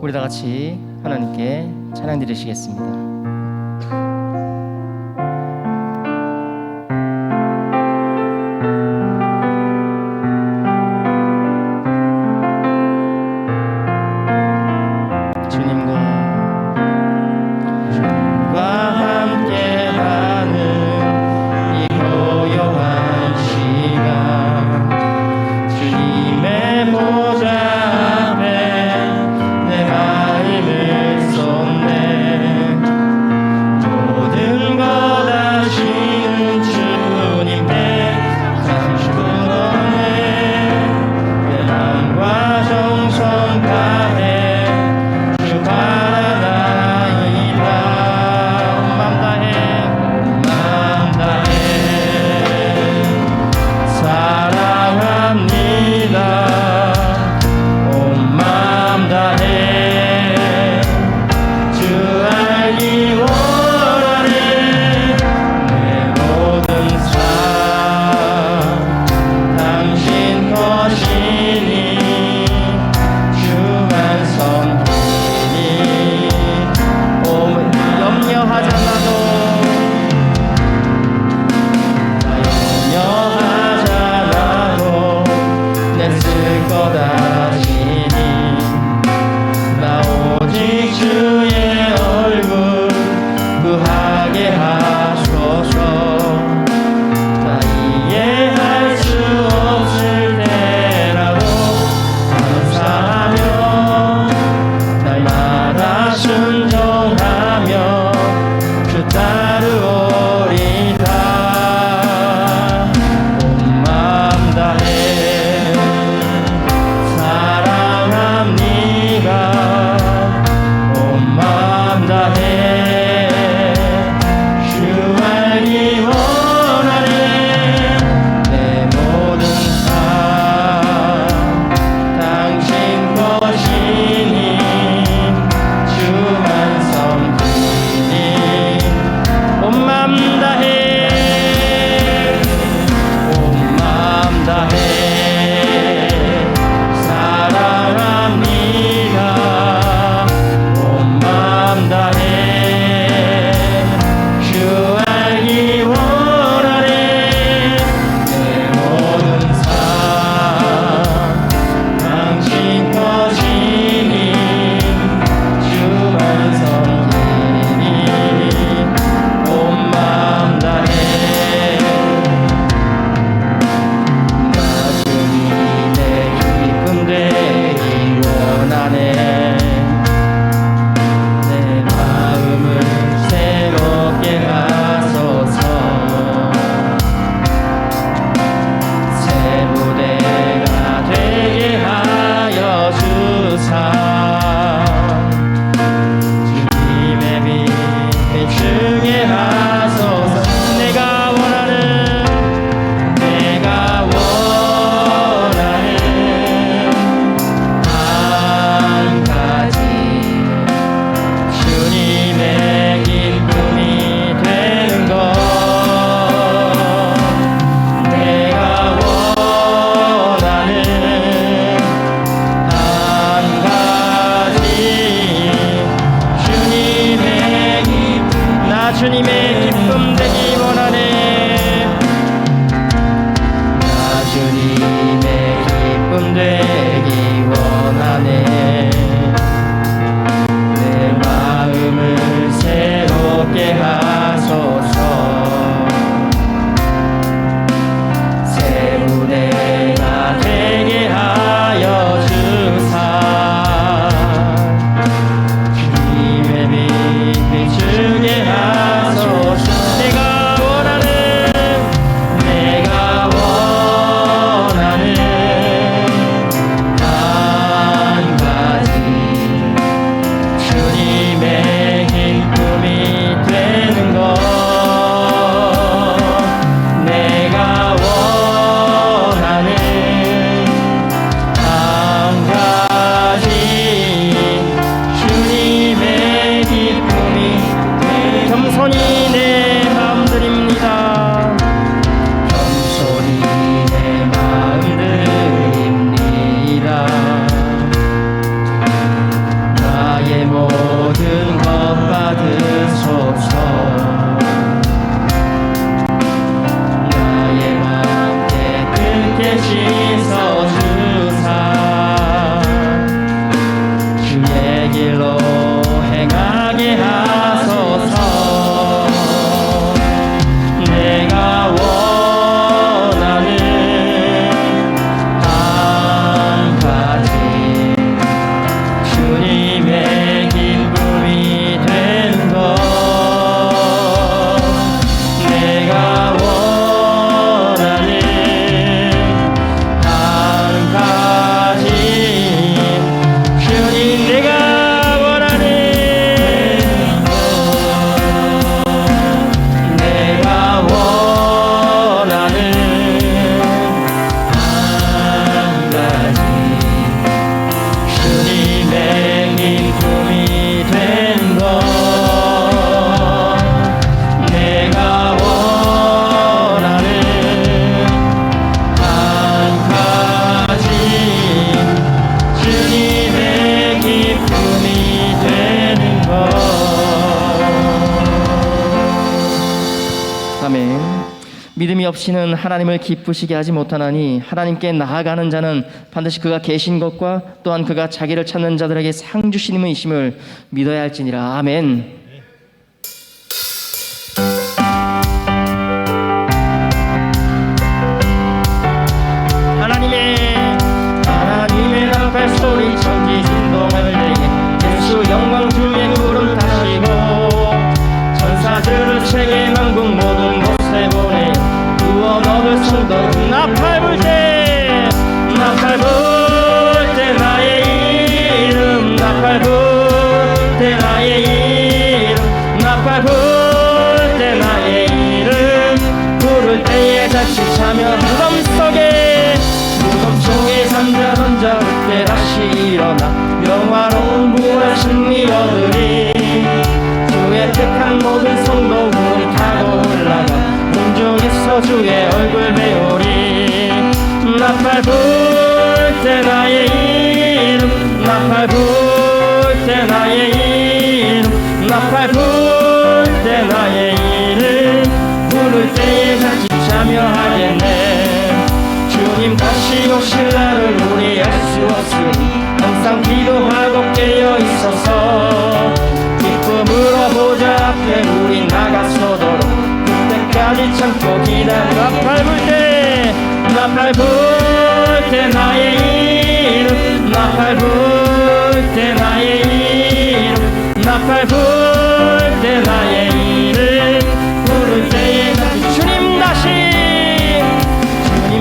우리 다 같이 하나님께 찬양 드리시겠습니다. 믿음이 없이는 하나님을 기쁘시게 하지 못하나니 하나님께 나아가는 자는 반드시 그가 계신 것과 또한 그가 자기를 찾는 자들에게 상 주시님이심을 믿어야 할지니라. 아멘. 하나님의 나팔 소리 천지 진동을 내게 예수 영광 주의 구름 타시고 천사들을 세계 만국 모든 곳에 보내 구원 얻을 성도 나팔 불 때 나의 이름 나팔 불 때 나의 이름 나팔 불 때 나의 이름 부를 때에 같이 참여 무덤 속에 잠자 던져 그때 다시 일어나 영화로운 부활 승리 얻으리. 주의 택한 모든 성도 우리 타고 올라가 공중에서 주의 얼굴 배우리. 나팔 불 때 나의 이름 나팔 불 때 나의 이름 나팔 불 때 나의 이름 부를 때에 같이 참여하겠네. 주님 다시 오실 날을 우리 알 수 없으니 항상 기도하고 깨어 있어서 기쁨으로 보좌 앞에 우리 나가서도록 그때까지 참고 기다려. 나팔 불 때 나의 이름 나팔 불 때 나의 이름 나팔 불 때 나의 이름 부를 때에 같이 주님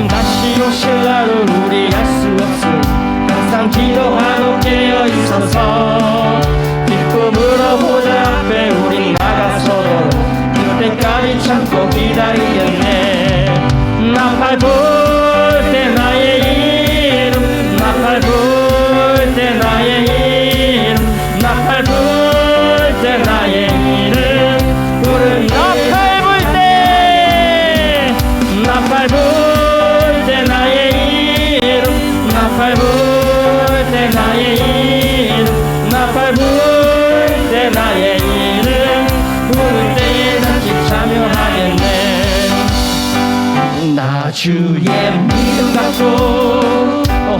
다시 오실 날을 우리 알 수 없으니 항상 기도하고 깨어 있어서 기쁨으로 보좌 앞에 우리 나가서도 그때까지 참고 기다리겠네. 나팔 불 때 나의 이름 나팔 불 때 나의 이름 나팔 불 때 나의 이름 부른 나팔 불 때 나팔 불 나팔 불 때 나의 이름 나팔 불 때 나의 이름 부를 때에 다시 참여하겠네. 나 주의 믿음 갖고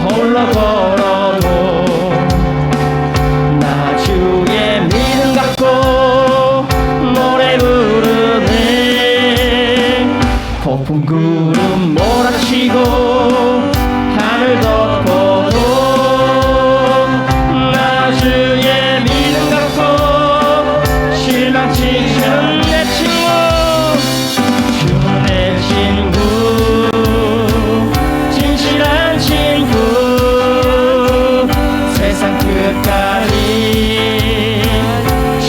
홀로 걸어도 나 주의 믿음 갖고 노래 부르네. 폭풍 구름 몰아치고 하늘 덮어도 나 주의 믿음 갖고 실망치는 내 친구 주는 내 친구 진실한 친구 세상 끝까지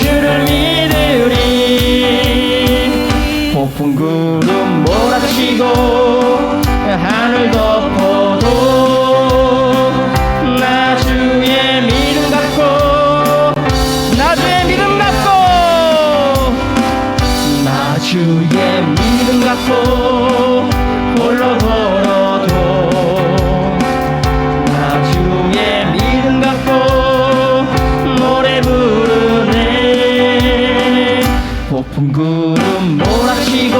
주를 믿으리. 폭풍 구름 몰아치고 하늘 덮어도 나 주의 믿음 갖고 나 주의 믿음 갖고 나 주의 믿음 갖고 홀로 걸어도 나 주의 믿음 갖고 노래 부르네. 폭풍 구름 몰아치고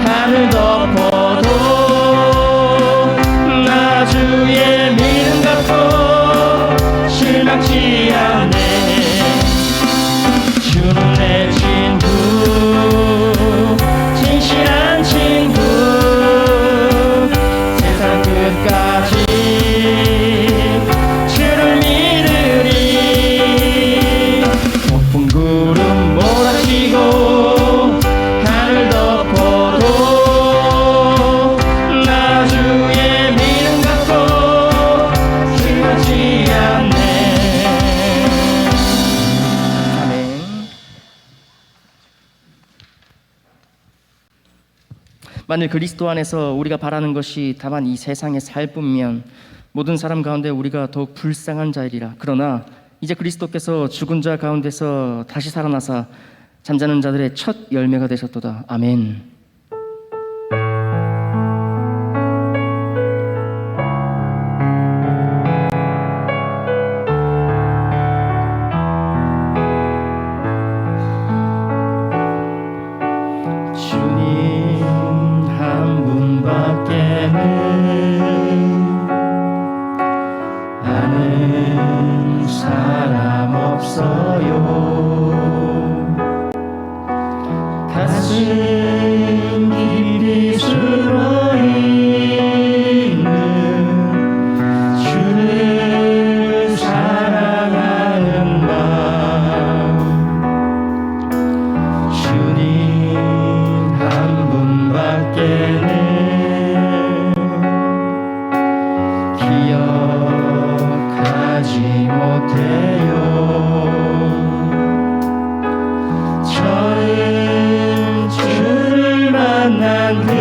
하늘 덮어도 나 주의 믿음 갖고 실망치 않네. 주는 내 친구 진실한 친구 세상 끝까지 주를 믿으리. 폭풍 구름 몰아치고 하늘 덮어도 나 주의 믿음 갖고 실망치 않네. 아멘. 만일 그리스도 안에서 우리가 바라는 것이 다만 이 세상의 살 뿐이면 모든 사람 가운데 우리가 더욱 불쌍한 자이리라. 그러나 이제 그리스도께서 죽은 자 가운데서 다시 살아나사 잠자는 자들의 첫 열매가 되셨도다. 아멘. 주님 때는 기억하지 못해요. 저는 주를 만난 그날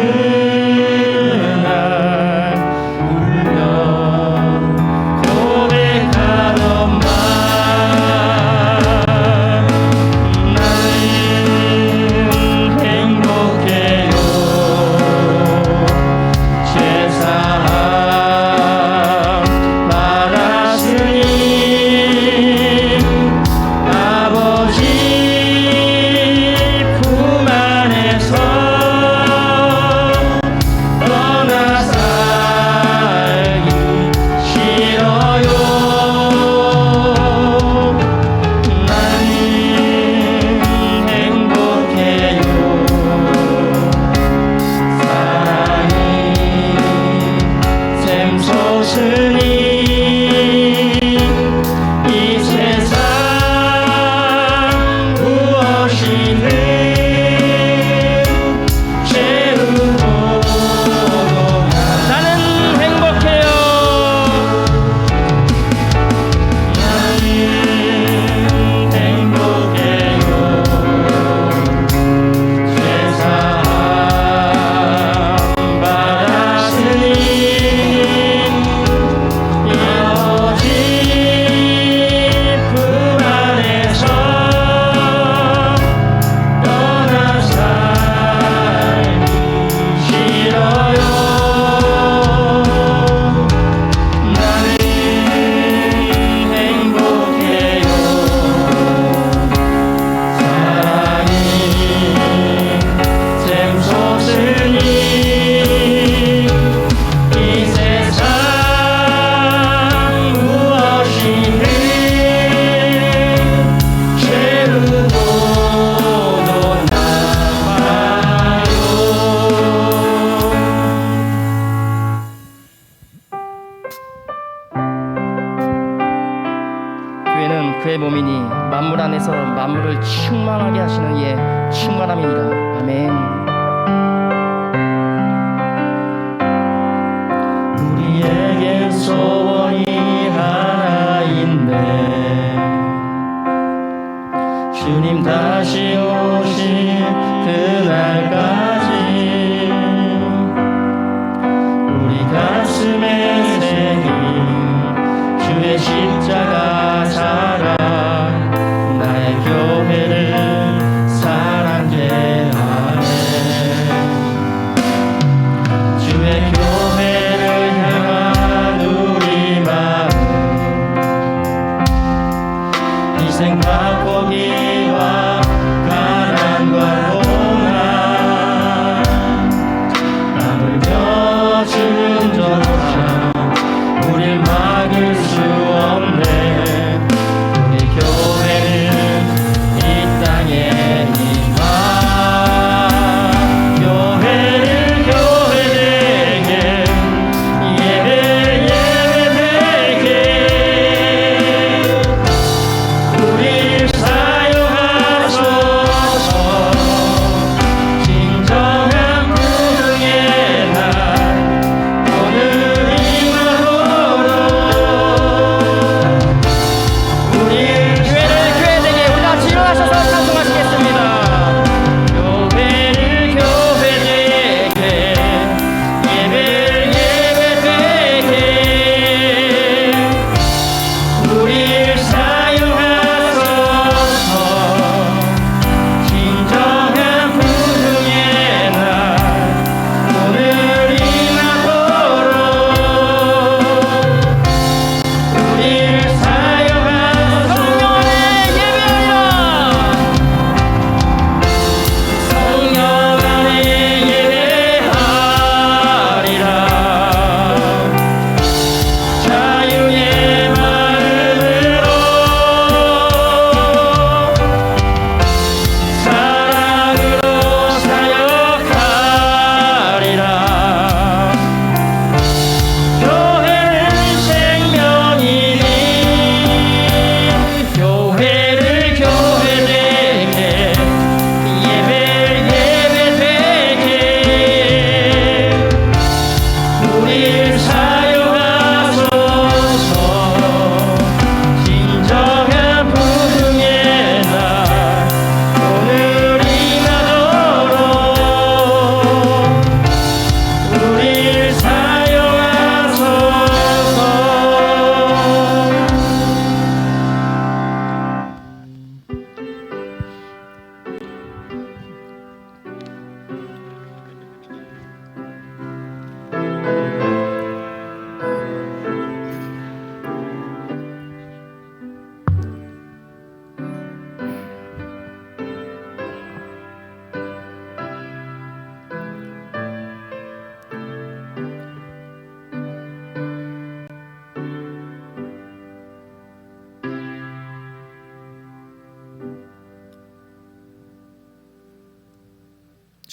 울며 고백하던 말, 나는 행복해요. 제 사랑 받았으니 아버지 품 안에서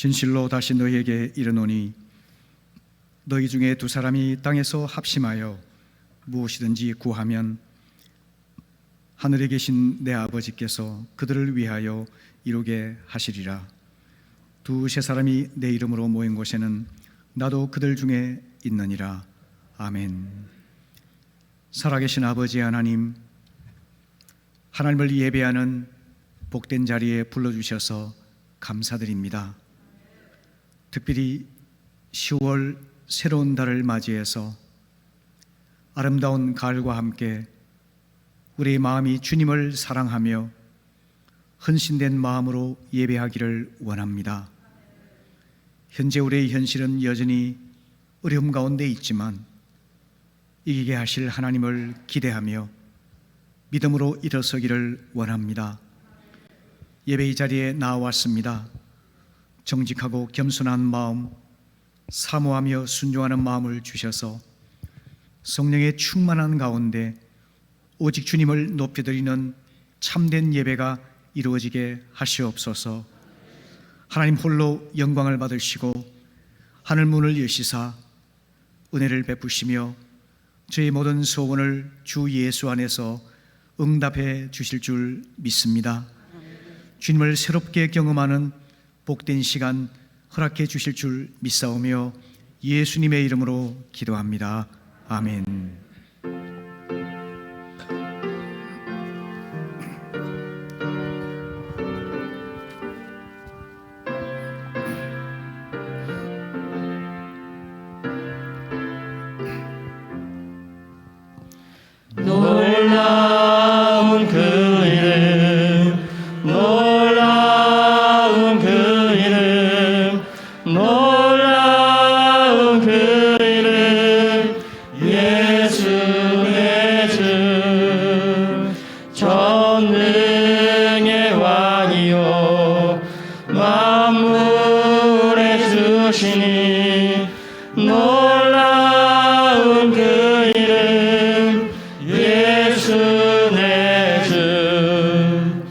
진실로 다시 너희에게 이르노니 너희 중에 두 사람이 땅에서 합심하여 무엇이든지 구하면 하늘에 계신 내 아버지께서 그들을 위하여 이루게 하시리라. 두세 사람이 내 이름으로 모인 곳에는 나도 그들 중에 있느니라. 아멘. 살아계신 아버지 하나님, 하나님을 예배하는 복된 자리에 불러주셔서 감사드립니다. 특별히 10월 새로운 달을 맞이해서 아름다운 가을과 함께 우리의 마음이 주님을 사랑하며 헌신된 마음으로 예배하기를 원합니다. 현재 우리의 현실은 여전히 어려움 가운데 있지만 이기게 하실 하나님을 기대하며 믿음으로 일어서기를 원합니다. 예배의 자리에 나왔습니다. 정직하고 겸손한 마음, 사모하며 순종하는 마음을 주셔서 성령의 충만한 가운데 오직 주님을 높여드리는 참된 예배가 이루어지게 하시옵소서. 하나님 홀로 영광을 받으시고 하늘 문을 여시사 은혜를 베푸시며 저희 모든 소원을 주 예수 안에서 응답해 주실 줄 믿습니다. 주님을 새롭게 경험하는 복된 시간 허락해 주실 줄 믿사오며 예수님의 이름으로 기도합니다. 아멘. 놀라운 그 이름, 놀라운 그 이름, 놀라운 그 이름, 예수 내 주, 전능의 왕이요 만물의 주시니, 놀라운 그 이름, 예수 내 주,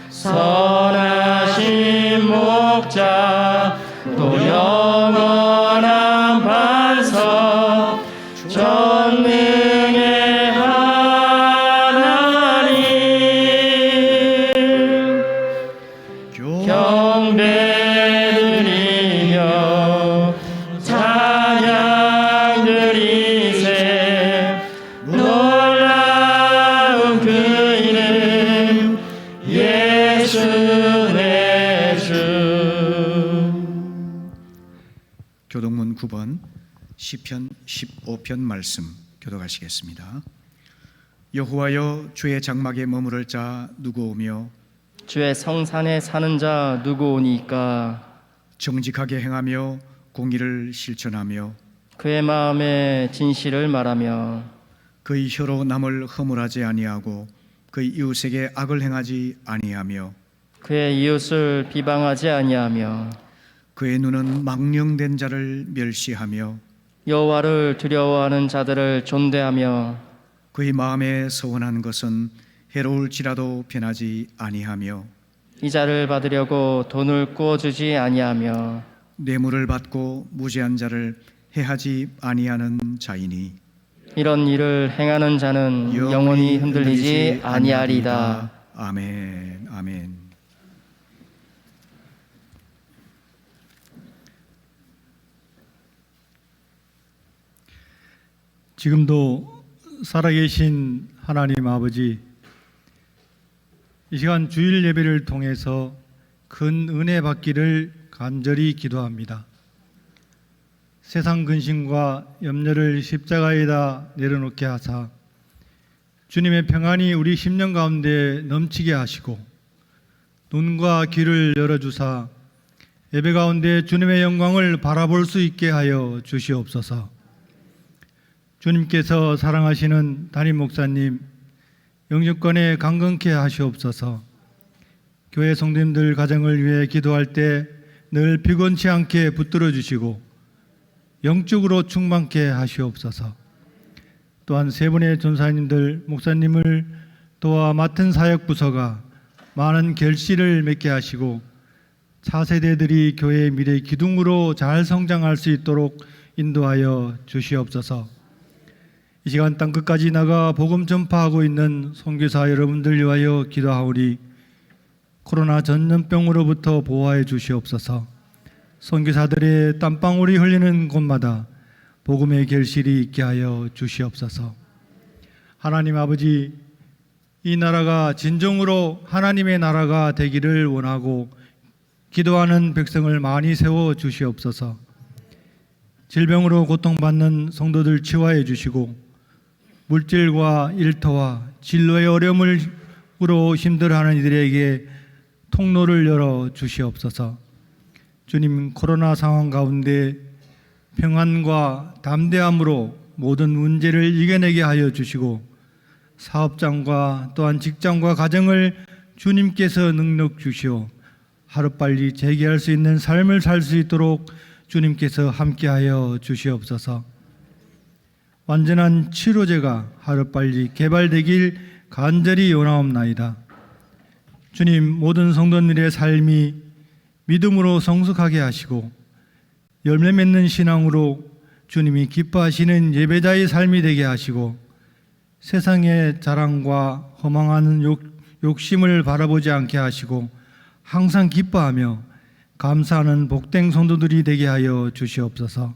선하신 목자 또 영원한 반석, 전능의 하나님, 경배드리며 찬양 드리세. 놀라운 그 이름, 예수 내 주. 교동문 9번 시편 15편 말씀 교독하시겠습니다. 여호와여, 주의 장막에 머무를 자 누구 오며 주의 성산에 사는 자 누구 오니까. 정직하게 행하며 공의를 실천하며 그의 마음에 진실을 말하며 그의 혀로 남을 허물하지 아니하고 그의 이웃에게 악을 행하지 아니하며 그의 이웃을 비방하지 아니하며 그의 눈은 망령된 자를 멸시하며 여호와를 두려워하는 자들을 존대하며 그의 마음에 서원한 것은 해로울지라도 변하지 아니하며 이자를 받으려고 돈을 꾸어주지 아니하며 뇌물을 받고 무죄한 자를 해하지 아니하는 자이니 이런 일을 행하는 자는 영원히 흔들리지 아니하리다. 아멘. 아멘. 지금도 살아계신 하나님 아버지, 이 시간 주일 예배를 통해서 큰 은혜 받기를 간절히 기도합니다. 세상 근심과 염려를 십자가에다 내려놓게 하사 주님의 평안이 우리 심령 가운데 넘치게 하시고 눈과 귀를 열어주사 예배 가운데 주님의 영광을 바라볼 수 있게 하여 주시옵소서. 주님께서 사랑하시는 담임 목사님 영주권에 강건케 하시옵소서. 교회 성도님들 가정을 위해 기도할 때 늘 피곤치 않게 붙들어 주시고 영적으로 충만케 하시옵소서. 또한 세 분의 전사님들 목사님을 도와 맡은 사역 부서가 많은 결실을 맺게 하시고 차세대들이 교회의 미래 기둥으로 잘 성장할 수 있도록 인도하여 주시옵소서. 이 시간 땅끝까지 나가 복음 전파하고 있는 선교사 여러분들 위하여 기도하오니 코로나 전염병으로부터 보호하여 주시옵소서. 선교사들의 땀방울이 흘리는 곳마다 복음의 결실이 있게 하여 주시옵소서. 하나님 아버지, 이 나라가 진정으로 하나님의 나라가 되기를 원하고 기도하는 백성을 많이 세워 주시옵소서. 질병으로 고통받는 성도들 치유하여 주시고 물질과 일터와 진로의 어려움으로 힘들어하는 이들에게 통로를 열어 주시옵소서. 주님, 코로나 상황 가운데 평안과 담대함으로 모든 문제를 이겨내게 하여 주시고 사업장과 또한 직장과 가정을 주님께서 능력 주시오 하루빨리 재개할 수 있는 삶을 살 수 있도록 주님께서 함께하여 주시옵소서. 완전한 치료제가 하루빨리 개발되길 간절히 원하옵나이다. 주님, 모든 성도들의 삶이 믿음으로 성숙하게 하시고 열매 맺는 신앙으로 주님이 기뻐하시는 예배자의 삶이 되게 하시고 세상의 자랑과 허망한 욕심을 바라보지 않게 하시고 항상 기뻐하며 감사하는 복된 성도들이 되게 하여 주시옵소서.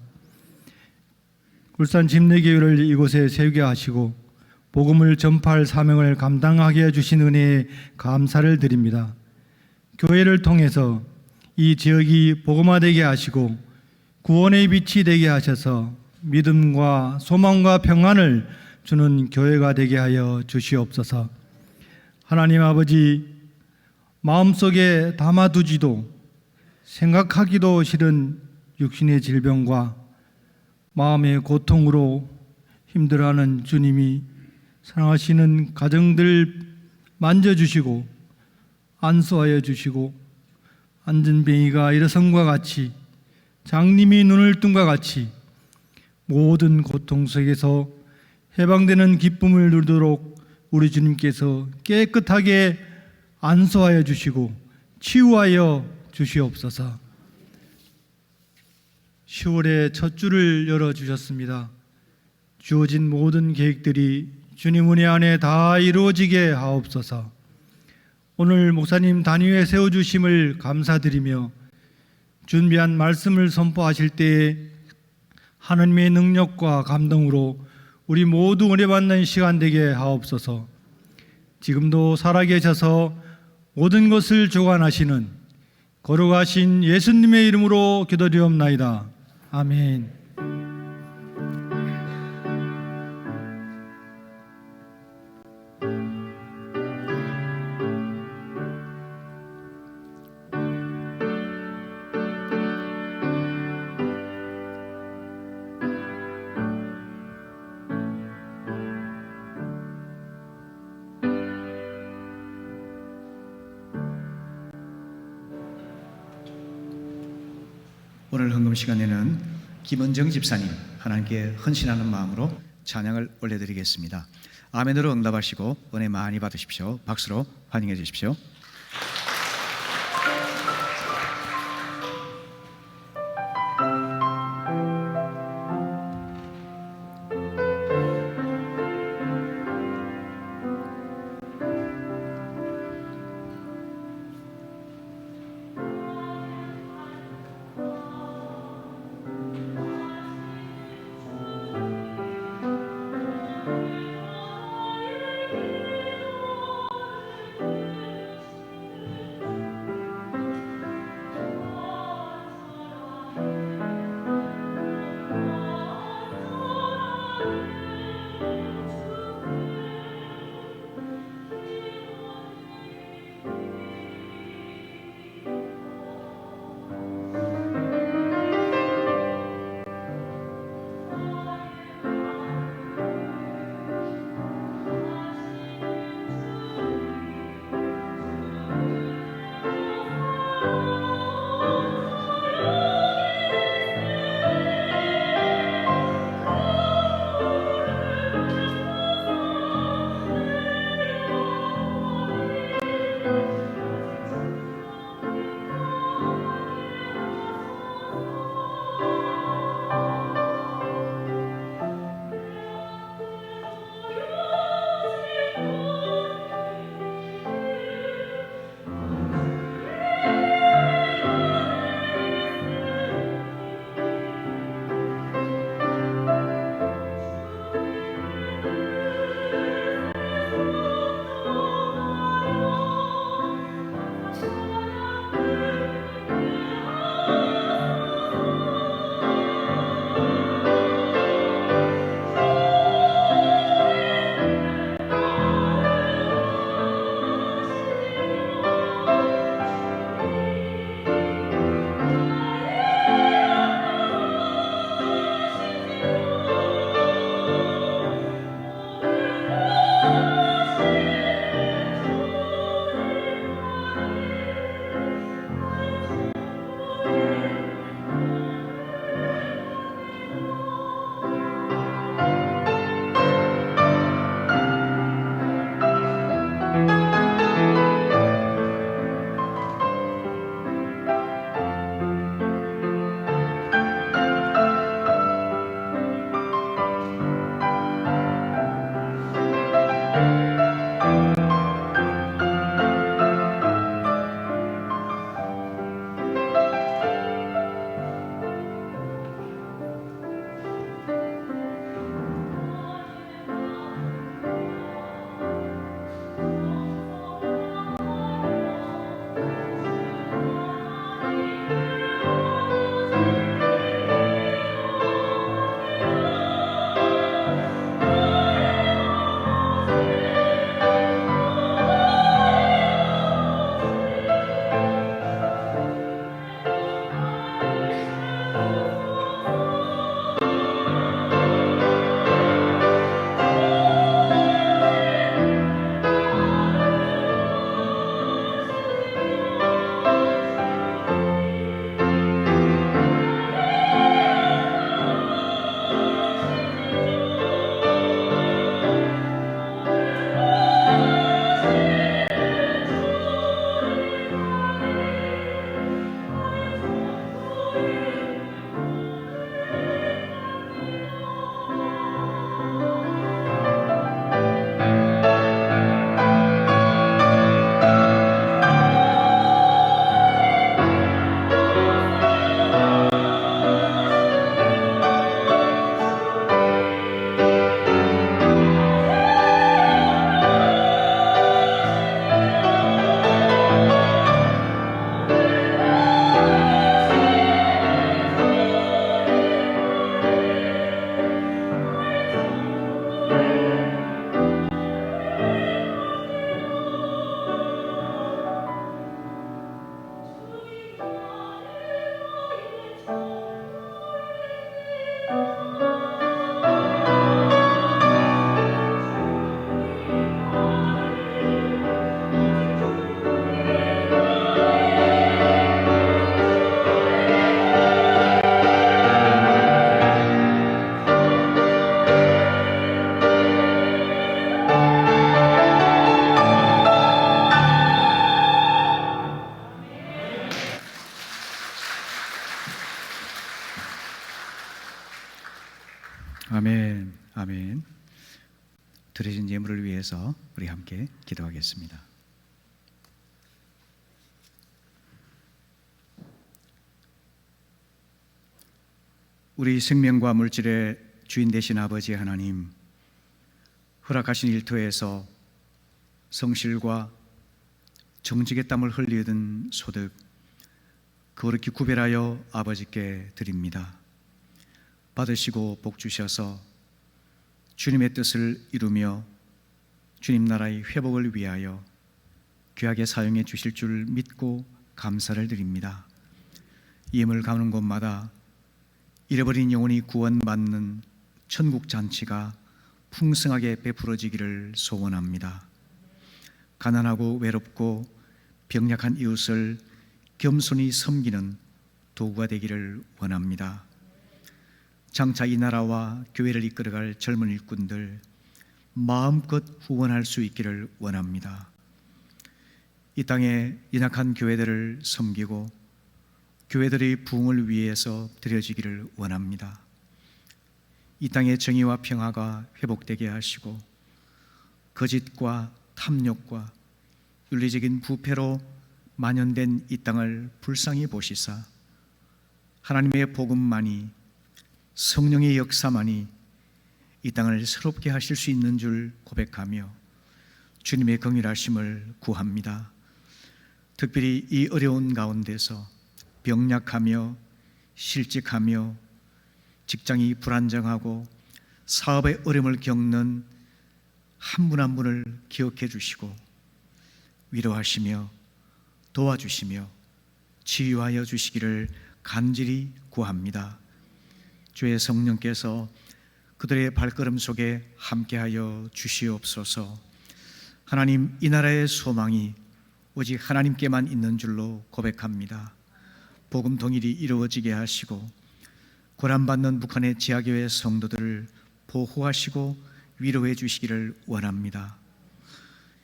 울산 집내교회를 이곳에 세우게 하시고 복음을 전파할 사명을 감당하게 해주신 은혜에 감사를 드립니다. 교회를 통해서 이 지역이 복음화되게 하시고 구원의 빛이 되게 하셔서 믿음과 소망과 평안을 주는 교회가 되게 하여 주시옵소서. 하나님 아버지, 마음속에 담아두지도 생각하기도 싫은 육신의 질병과 마음의 고통으로 힘들어하는 주님이 사랑하시는 가정들 만져주시고 안수하여 주시고 안전뱅이가 일어선과 같이 장님이 눈을 뜬과 같이 모든 고통 속에서 해방되는 기쁨을 누리도록 우리 주님께서 깨끗하게 안수하여 주시고 치유하여 주시옵소서. 10월의 첫 주를 열어주셨습니다. 주어진 모든 계획들이 주님 은혜 안에 다 이루어지게 하옵소서. 오늘 목사님 단위에 세워주심을 감사드리며 준비한 말씀을 선포하실 때에 하나님의 능력과 감동으로 우리 모두 은혜 받는 시간 되게 하옵소서. 지금도 살아계셔서 모든 것을 주관하시는 거룩하신 예수님의 이름으로 기도드리옵나이다. 아멘. 오늘 헌금 시간에는 김은정 집사님 하나님께 헌신하는 마음으로 찬양을 올려드리겠습니다. 아멘으로 응답하시고 은혜 많이 받으십시오. 박수로 환영해 주십시오. 아멘, 아멘. 드려진 예물을 위해서 우리 함께 기도하겠습니다. 우리 생명과 물질의 주인 되신 아버지 하나님, 허락하신 일터에서 성실과 정직의 땀을 흘리던 소득 거룩히 구별하여 아버지께 드립니다. 받으시고 복 주셔서 주님의 뜻을 이루며 주님 나라의 회복을 위하여 귀하게 사용해 주실 줄 믿고 감사를 드립니다. 예물 가는 곳마다 잃어버린 영혼이 구원받는 천국 잔치가 풍성하게 베풀어지기를 소원합니다. 가난하고 외롭고 병약한 이웃을 겸손히 섬기는 도구가 되기를 원합니다. 장차 이 나라와 교회를 이끌어갈 젊은 일꾼들 마음껏 후원할 수 있기를 원합니다. 이 땅의 연약한 교회들을 섬기고 교회들의 부흥을 위해서 드려지기를 원합니다. 이 땅의 정의와 평화가 회복되게 하시고 거짓과 탐욕과 윤리적인 부패로 만연된 이 땅을 불쌍히 보시사 하나님의 복음만이, 성령의 역사만이 이 땅을 새롭게 하실 수 있는 줄 고백하며 주님의 긍휼하심을 구합니다. 특별히 이 어려운 가운데서 병약하며 실직하며 직장이 불안정하고 사업의 어려움을 겪는 한 분 한 분을 기억해 주시고 위로하시며 도와주시며 치유하여 주시기를 간절히 구합니다. 주의 성령께서 그들의 발걸음 속에 함께하여 주시옵소서. 하나님, 이 나라의 소망이 오직 하나님께만 있는 줄로 고백합니다. 복음 통일이 이루어지게 하시고 고난받는 북한의 지하교회 성도들을 보호하시고 위로해 주시기를 원합니다.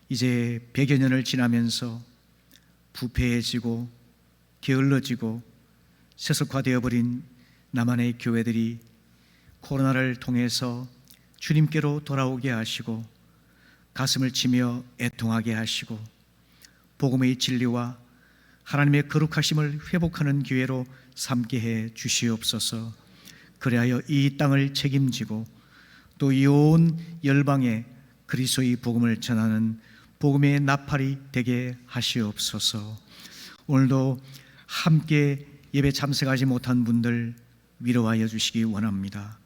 이제 100여 년을 지나면서 부패해지고 게을러지고 세속화되어 버린 남한의 교회들이 코로나를 통해서 주님께로 돌아오게 하시고 가슴을 치며 애통하게 하시고 복음의 진리와 하나님의 거룩하심을 회복하는 기회로 삼게 해 주시옵소서. 그리하여 이 땅을 책임지고 또 이 온 열방에 그리스도의 복음을 전하는 복음의 나팔이 되게 하시옵소서. 오늘도 함께 예배 참석하지 못한 분들 위로하여 주시기 원합니다.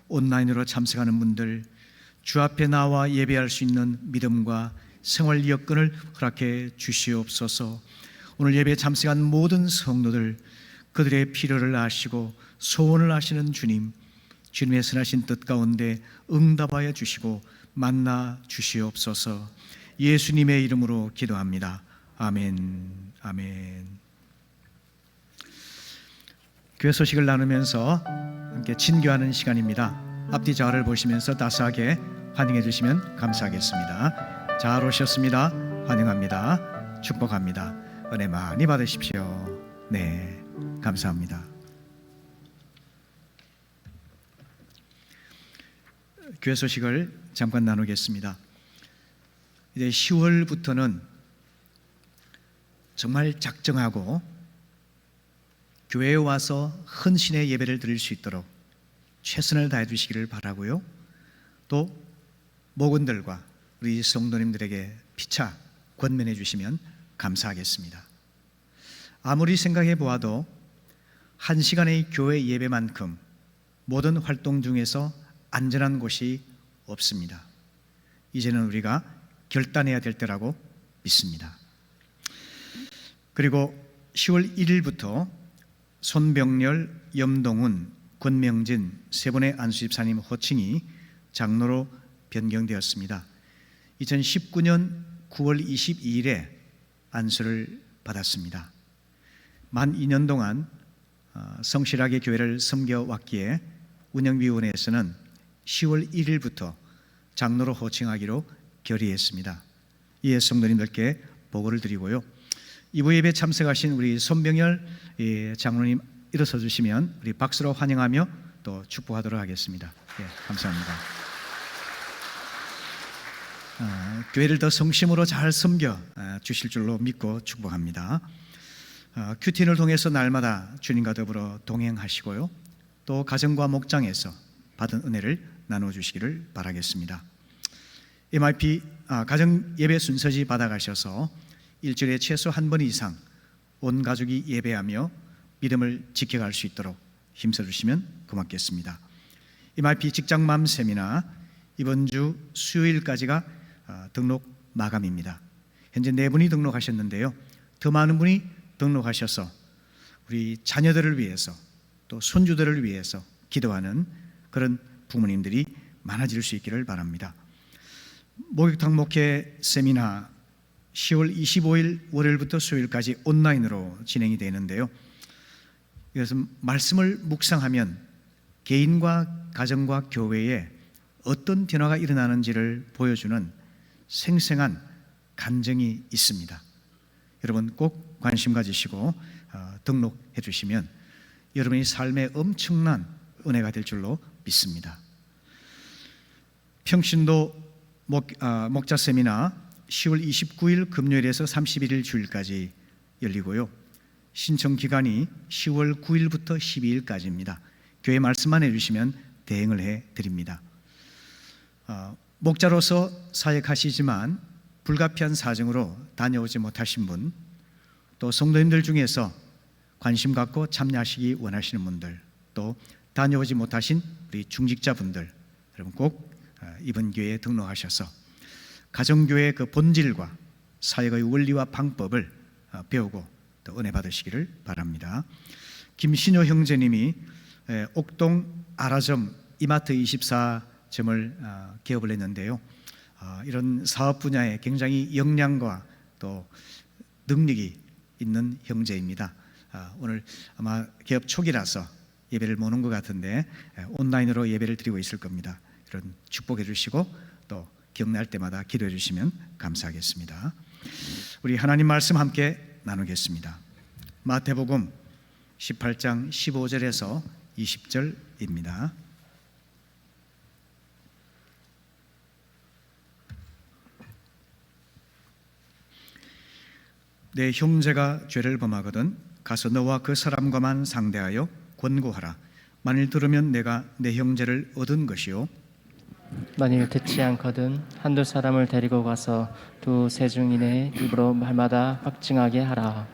온라인으로 참석하는 분들 주 앞에 나와 예배할 수 있는 믿음과 생활 여건을 허락해 주시옵소서. 오늘 예배에 참석한 모든 성도들 그들의 필요를 아시고 소원을 아시는 주님, 주님의 선하신 뜻 가운데 응답하여 주시고 만나 주시옵소서. 예수님의 이름으로 기도합니다. 아멘. 아멘. 교회 소식을 나누면서 함께 친교하는 시간입니다. 앞뒤 좌우를 보시면서 따스하게 환영해 주시면 감사하겠습니다. 잘 오셨습니다. 환영합니다. 축복합니다. 은혜 많이 받으십시오. 네, 감사합니다. 교회 소식을 잠깐 나누겠습니다. 이제 10월부터는 정말 작정하고 교회에 와서 헌신의 예배를 드릴 수 있도록 최선을 다해 주시기를 바라고요. 또 목원들과 우리 성도님들에게 피차 권면해 주시면 감사하겠습니다. 아무리 생각해 보아도 1시간의 교회 예배만큼 모든 활동 중에서 안전한 곳이 없습니다. 이제는 우리가 결단해야 될 때라고 믿습니다. 그리고 10월 1일부터 손병렬, 염동훈, 권명진 세 분의 안수집사님 호칭이 장로로 변경되었습니다. 2019년 9월 22일에 안수를 받았습니다. 만 2년 동안 성실하게 교회를 섬겨왔기에 운영위원회에서는 10월 1일부터 장로로 호칭하기로 결의했습니다. 이에 성도님들께 보고를 드리고요. 이부 예배 참석하신 우리 손병열 장로님 일어서 주시면 우리 박수로 환영하며 또 축복하도록 하겠습니다. 예, 감사합니다. 교회를 더 성심으로 잘 섬겨 주실 줄로 믿고 축복합니다. 큐틴을 통해서 날마다 주님과 더불어 동행하시고요, 또 가정과 목장에서 받은 은혜를 나눠주시기를 바라겠습니다. MIP 가정 예배 순서지 받아가셔서 일주일에 최소 한 번 이상 온 가족이 예배하며 믿음을 지켜갈 수 있도록 힘써주시면 고맙겠습니다. MIP 직장맘 세미나 이번 주 수요일까지가 등록 마감입니다. 현재 4분이 등록하셨는데요, 더 많은 분이 등록하셔서 우리 자녀들을 위해서 또 손주들을 위해서 기도하는 그런 부모님들이 많아질 수 있기를 바랍니다. 목욕탕 목회 세미나 10월 25일 월요일부터 수요일까지 온라인으로 진행이 되는데요, 이것은 말씀을 묵상하면 개인과 가정과 교회에 어떤 변화가 일어나는지를 보여주는 생생한 간증이 있습니다. 여러분 꼭 관심 가지시고 등록해 주시면 여러분의 삶에 엄청난 은혜가 될 줄로 믿습니다. 평신도 목자 세미나 10월 29일 금요일에서 31일 주일까지 열리고요, 신청 기간이 10월 9일부터 12일까지입니다. 교회 말씀만 해주시면 대행을 해드립니다. 목자로서 사역하시지만 불가피한 사정으로 다녀오지 못하신 분, 또 성도님들 중에서 관심 갖고 참여하시기 원하시는 분들, 또 다녀오지 못하신 우리 중직자분들, 여러분 꼭 이번 교회에 등록하셔서 가정교회의 그 본질과 사역의 원리와 방법을 배우고 또 은혜 받으시기를 바랍니다. 김신효 형제님이 옥동 아라점 이마트 24점을 개업을 했는데요, 이런 사업 분야에 굉장히 역량과 또 능력이 있는 형제입니다. 오늘 아마 개업 초기라서 예배를 못 온 것 같은데 온라인으로 예배를 드리고 있을 겁니다. 이런 축복해 주시고 또 기억날 때마다 기도해 주시면 감사하겠습니다. 우리 하나님 말씀 함께 나누겠습니다. 마태복음 18장 15절에서 20절입니다. 내 형제가 죄를 범하거든 가서 너와 그 사람과만 상대하여 권고하라. 만일 들으면 내가 내 형제를 얻은 것이요, 만일 듣지 않거든 한두 사람을 데리고 가서 두세 중인의 입으로 말마다 확증하게 하라.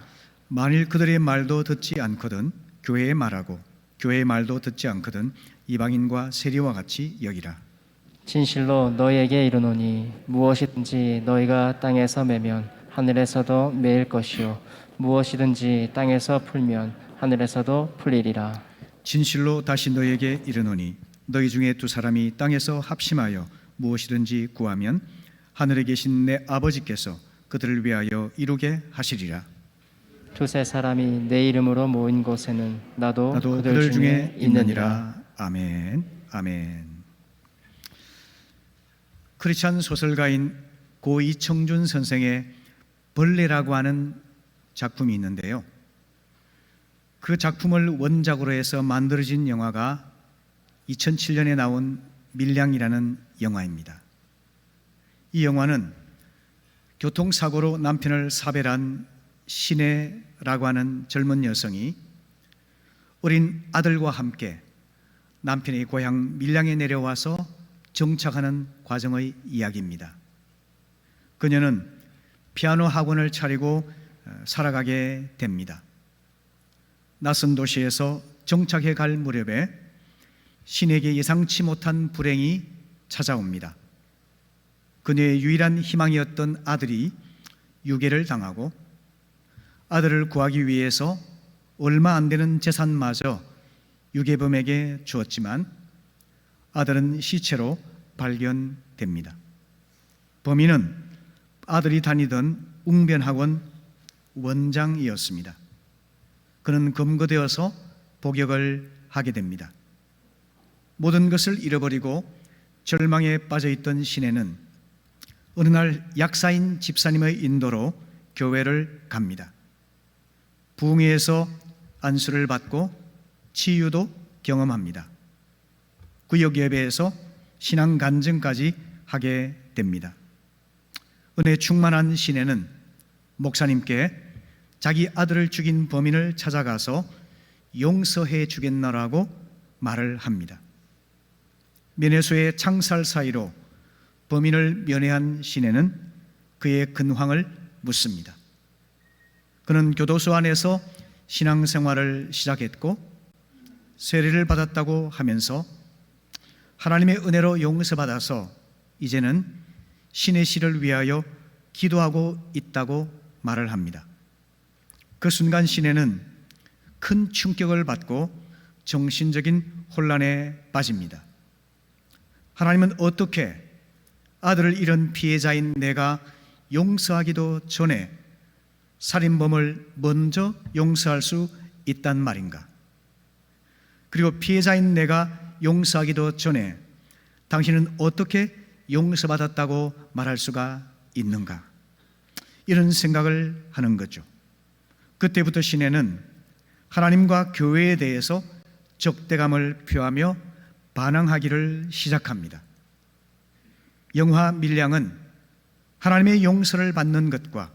만일 그들의 말도 듣지 않거든 교회의 말하고 교회의 말도 듣지 않거든 이방인과 세리와 같이 여기라. 진실로 너희에게 이르노니 무엇이든지 너희가 땅에서 매면 하늘에서도 매일 것이요 무엇이든지 땅에서 풀면 하늘에서도 풀리리라. 진실로 다시 너희에게 이르노니 너희 중에 두 사람이 땅에서 합심하여 무엇이든지 구하면 하늘에 계신 내 아버지께서 그들을 위하여 이루게 하시리라. 두세 사람이 내 이름으로 모인 곳에는 나도 그들 중에 있느니라. 아멘. 아멘. 크리스찬 소설가인 고 이청준 선생의 벌레라고 하는 작품이 있는데요, 그 작품을 원작으로 해서 만들어진 영화가 2007년에 나온 밀양이라는 영화입니다. 이 영화는 교통사고로 남편을 사별한 신혜라고 하는 젊은 여성이 어린 아들과 함께 남편의 고향 밀양에 내려와서 정착하는 과정의 이야기입니다. 그녀는 피아노 학원을 차리고 살아가게 됩니다. 낯선 도시에서 정착해 갈 무렵에 신에게 예상치 못한 불행이 찾아옵니다. 그녀의 유일한 희망이었던 아들이 유괴를 당하고 아들을 구하기 위해서 얼마 안 되는 재산마저 유괴범에게 주었지만 아들은 시체로 발견됩니다. 범인은 아들이 다니던 웅변학원 원장이었습니다. 그는 검거되어서 복역을 하게 됩니다. 모든 것을 잃어버리고 절망에 빠져있던 신혜는 어느 날 약사인 집사님의 인도로 교회를 갑니다. 부흥회에서 안수를 받고 치유도 경험합니다. 구역 예배에서 신앙 간증까지 하게 됩니다. 은혜 충만한 시내는 목사님께 자기 아들을 죽인 범인을 찾아가서 용서해 주겠노라고 말을 합니다. 면회소의 창살 사이로 범인을 면회한 시내는 그의 근황을 묻습니다. 그는 교도소 안에서 신앙생활을 시작했고 세례를 받았다고 하면서 하나님의 은혜로 용서받아서 이제는 신의 씨를 위하여 기도하고 있다고 말을 합니다. 그 순간 시내는 큰 충격을 받고 정신적인 혼란에 빠집니다. 하나님은 어떻게 아들을 잃은 피해자인 내가 용서하기도 전에 살인범을 먼저 용서할 수 있단 말인가? 그리고 피해자인 내가 용서하기도 전에 당신은 어떻게 용서받았다고 말할 수가 있는가? 이런 생각을 하는 거죠. 그때부터 시내는 하나님과 교회에 대해서 적대감을 표하며 반항하기를 시작합니다. 영화 밀량은 하나님의 용서를 받는 것과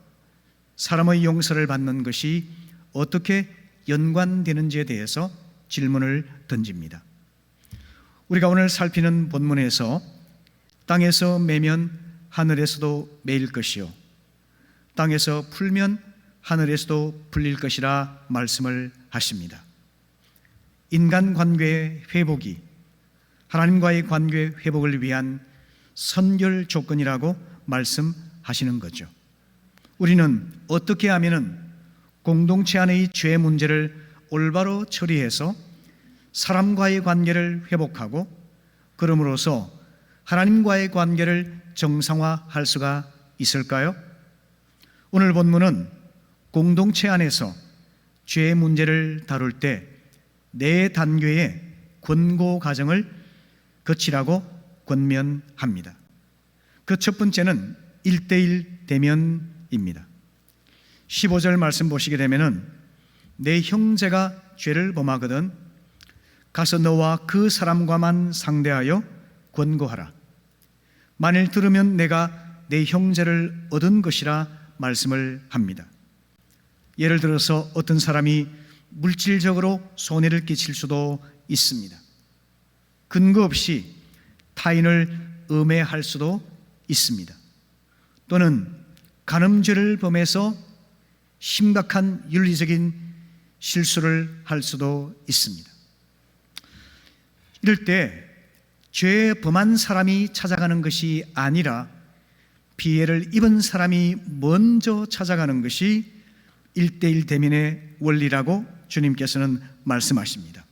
사람의 용서를 받는 것이 어떻게 연관되는지에 대해서 질문을 던집니다. 우리가 오늘 살피는 본문에서 땅에서 매면 하늘에서도 매일 것이요 땅에서 풀면 하늘에서도 풀릴 것이라 말씀을 하십니다. 인간관계의 회복이 하나님과의 관계 회복을 위한 선결 조건이라고 말씀하시는 거죠. 우리는 어떻게 하면은 공동체 안의 죄 문제를 올바로 처리해서 사람과의 관계를 회복하고 그럼으로써 하나님과의 관계를 정상화할 수가 있을까요? 오늘 본문은 공동체 안에서 죄 문제를 다룰 때 네 단계의 권고 과정을 거치라고 권면합니다. 그 첫 번째는 1:1 대면입니다. 15절 말씀 보시게 되면은 내 형제가 죄를 범하거든 가서 너와 그 사람과만 상대하여 권고하라. 만일 들으면 내가 내 형제를 얻은 것이라 말씀을 합니다. 예를 들어서 어떤 사람이 물질적으로 손해를 끼칠 수도 있습니다. 근거 없이 타인을 음해할 수도 있습니다. 또는 간음죄를 범해서 심각한 윤리적인 실수를 할 수도 있습니다. 이럴 때 죄 범한 사람이 찾아가는 것이 아니라 피해를 입은 사람이 먼저 찾아가는 것이 1:1 대면의 원리라고 주님께서는 말씀하십니다.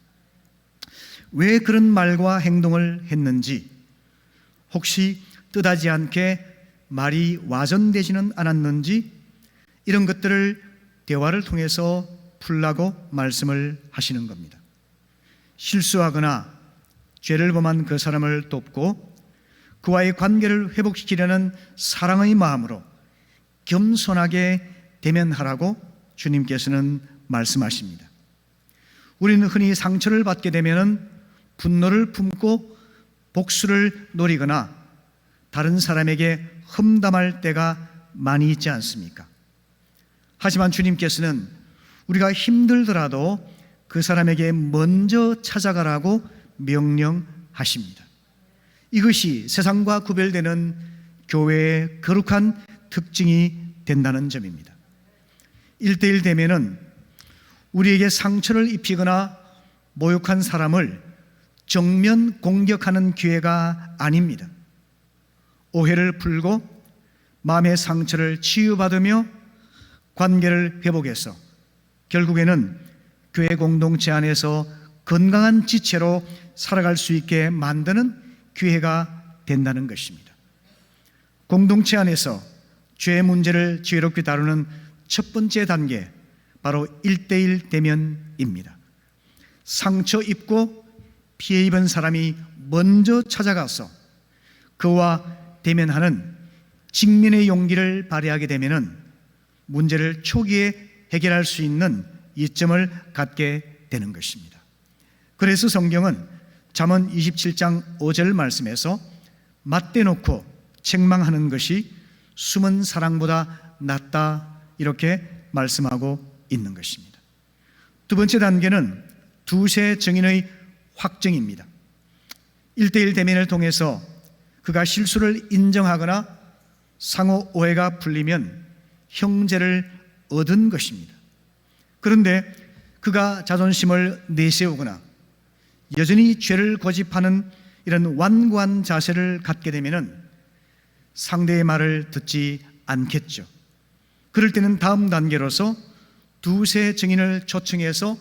왜 그런 말과 행동을 했는지, 혹시 뜻하지 않게 말이 와전되지는 않았는지 이런 것들을 대화를 통해서 풀라고 말씀을 하시는 겁니다. 실수하거나 죄를 범한 그 사람을 돕고 그와의 관계를 회복시키려는 사랑의 마음으로 겸손하게 대면하라고 주님께서는 말씀하십니다. 우리는 흔히 상처를 받게 되면 분노를 품고 복수를 노리거나 다른 사람에게 험담할 때가 많이 있지 않습니까? 하지만 주님께서는 우리가 힘들더라도 그 사람에게 먼저 찾아가라고 명령하십니다. 이것이 세상과 구별되는 교회의 거룩한 특징이 된다는 점입니다. 1:1 대면은 우리에게 상처를 입히거나 모욕한 사람을 정면 공격하는 기회가 아닙니다. 오해를 풀고 마음의 상처를 치유받으며 관계를 회복해서 결국에는 교회 공동체 안에서 건강한 지체로 살아갈 수 있게 만드는 기회가 된다는 것입니다. 공동체 안에서 죄 문제를 지혜롭게 다루는 첫 번째 단계, 바로 1:1 대면입니다. 상처 입고 피해 입은 사람이 먼저 찾아가서 그와 대면하는 직면의 용기를 발휘하게 되면 문제를 초기에 해결할 수 있는 이점을 갖게 되는 것입니다. 그래서 성경은 잠언 27장 5절 말씀에서 맞대놓고 책망하는 것이 숨은 사랑보다 낫다 이렇게 말씀하고 있는 것입니다. 두 번째 단계는 두세 증인의 확정입니다. 1대1 대면을 통해서 그가 실수를 인정하거나 상호 오해가 풀리면 형제를 얻은 것입니다. 그런데 그가 자존심을 내세우거나 여전히 죄를 고집하는 이런 완고한 자세를 갖게 되면 상대의 말을 듣지 않겠죠. 그럴 때는 다음 단계로서 두세 증인을 초청해서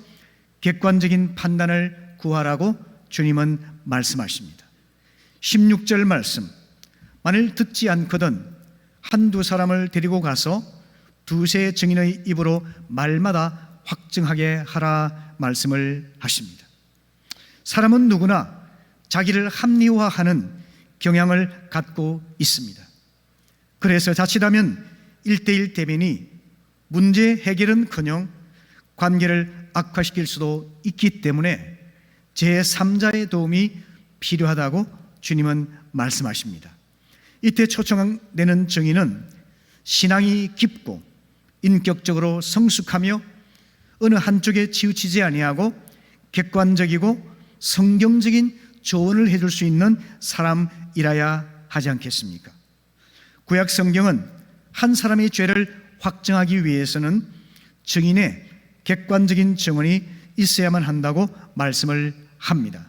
객관적인 판단을 구하라고 주님은 말씀하십니다. 16절 말씀, 만일 듣지 않거든 한두 사람을 데리고 가서 두세 증인의 입으로 말마다 확증하게 하라 말씀을 하십니다. 사람은 누구나 자기를 합리화하는 경향을 갖고 있습니다. 그래서 자칫하면 1대1 대면이 문제 해결은커녕 관계를 악화시킬 수도 있기 때문에 제3자의 도움이 필요하다고 주님은 말씀하십니다. 이때 초청되는 증인은 신앙이 깊고 인격적으로 성숙하며 어느 한쪽에 치우치지 아니하고 객관적이고 성경적인 조언을 해줄 수 있는 사람이라야 하지 않겠습니까? 구약 성경은 한 사람의 죄를 확정하기 위해서는 증인의 객관적인 증언이 있어야만 한다고 말씀을 합니다.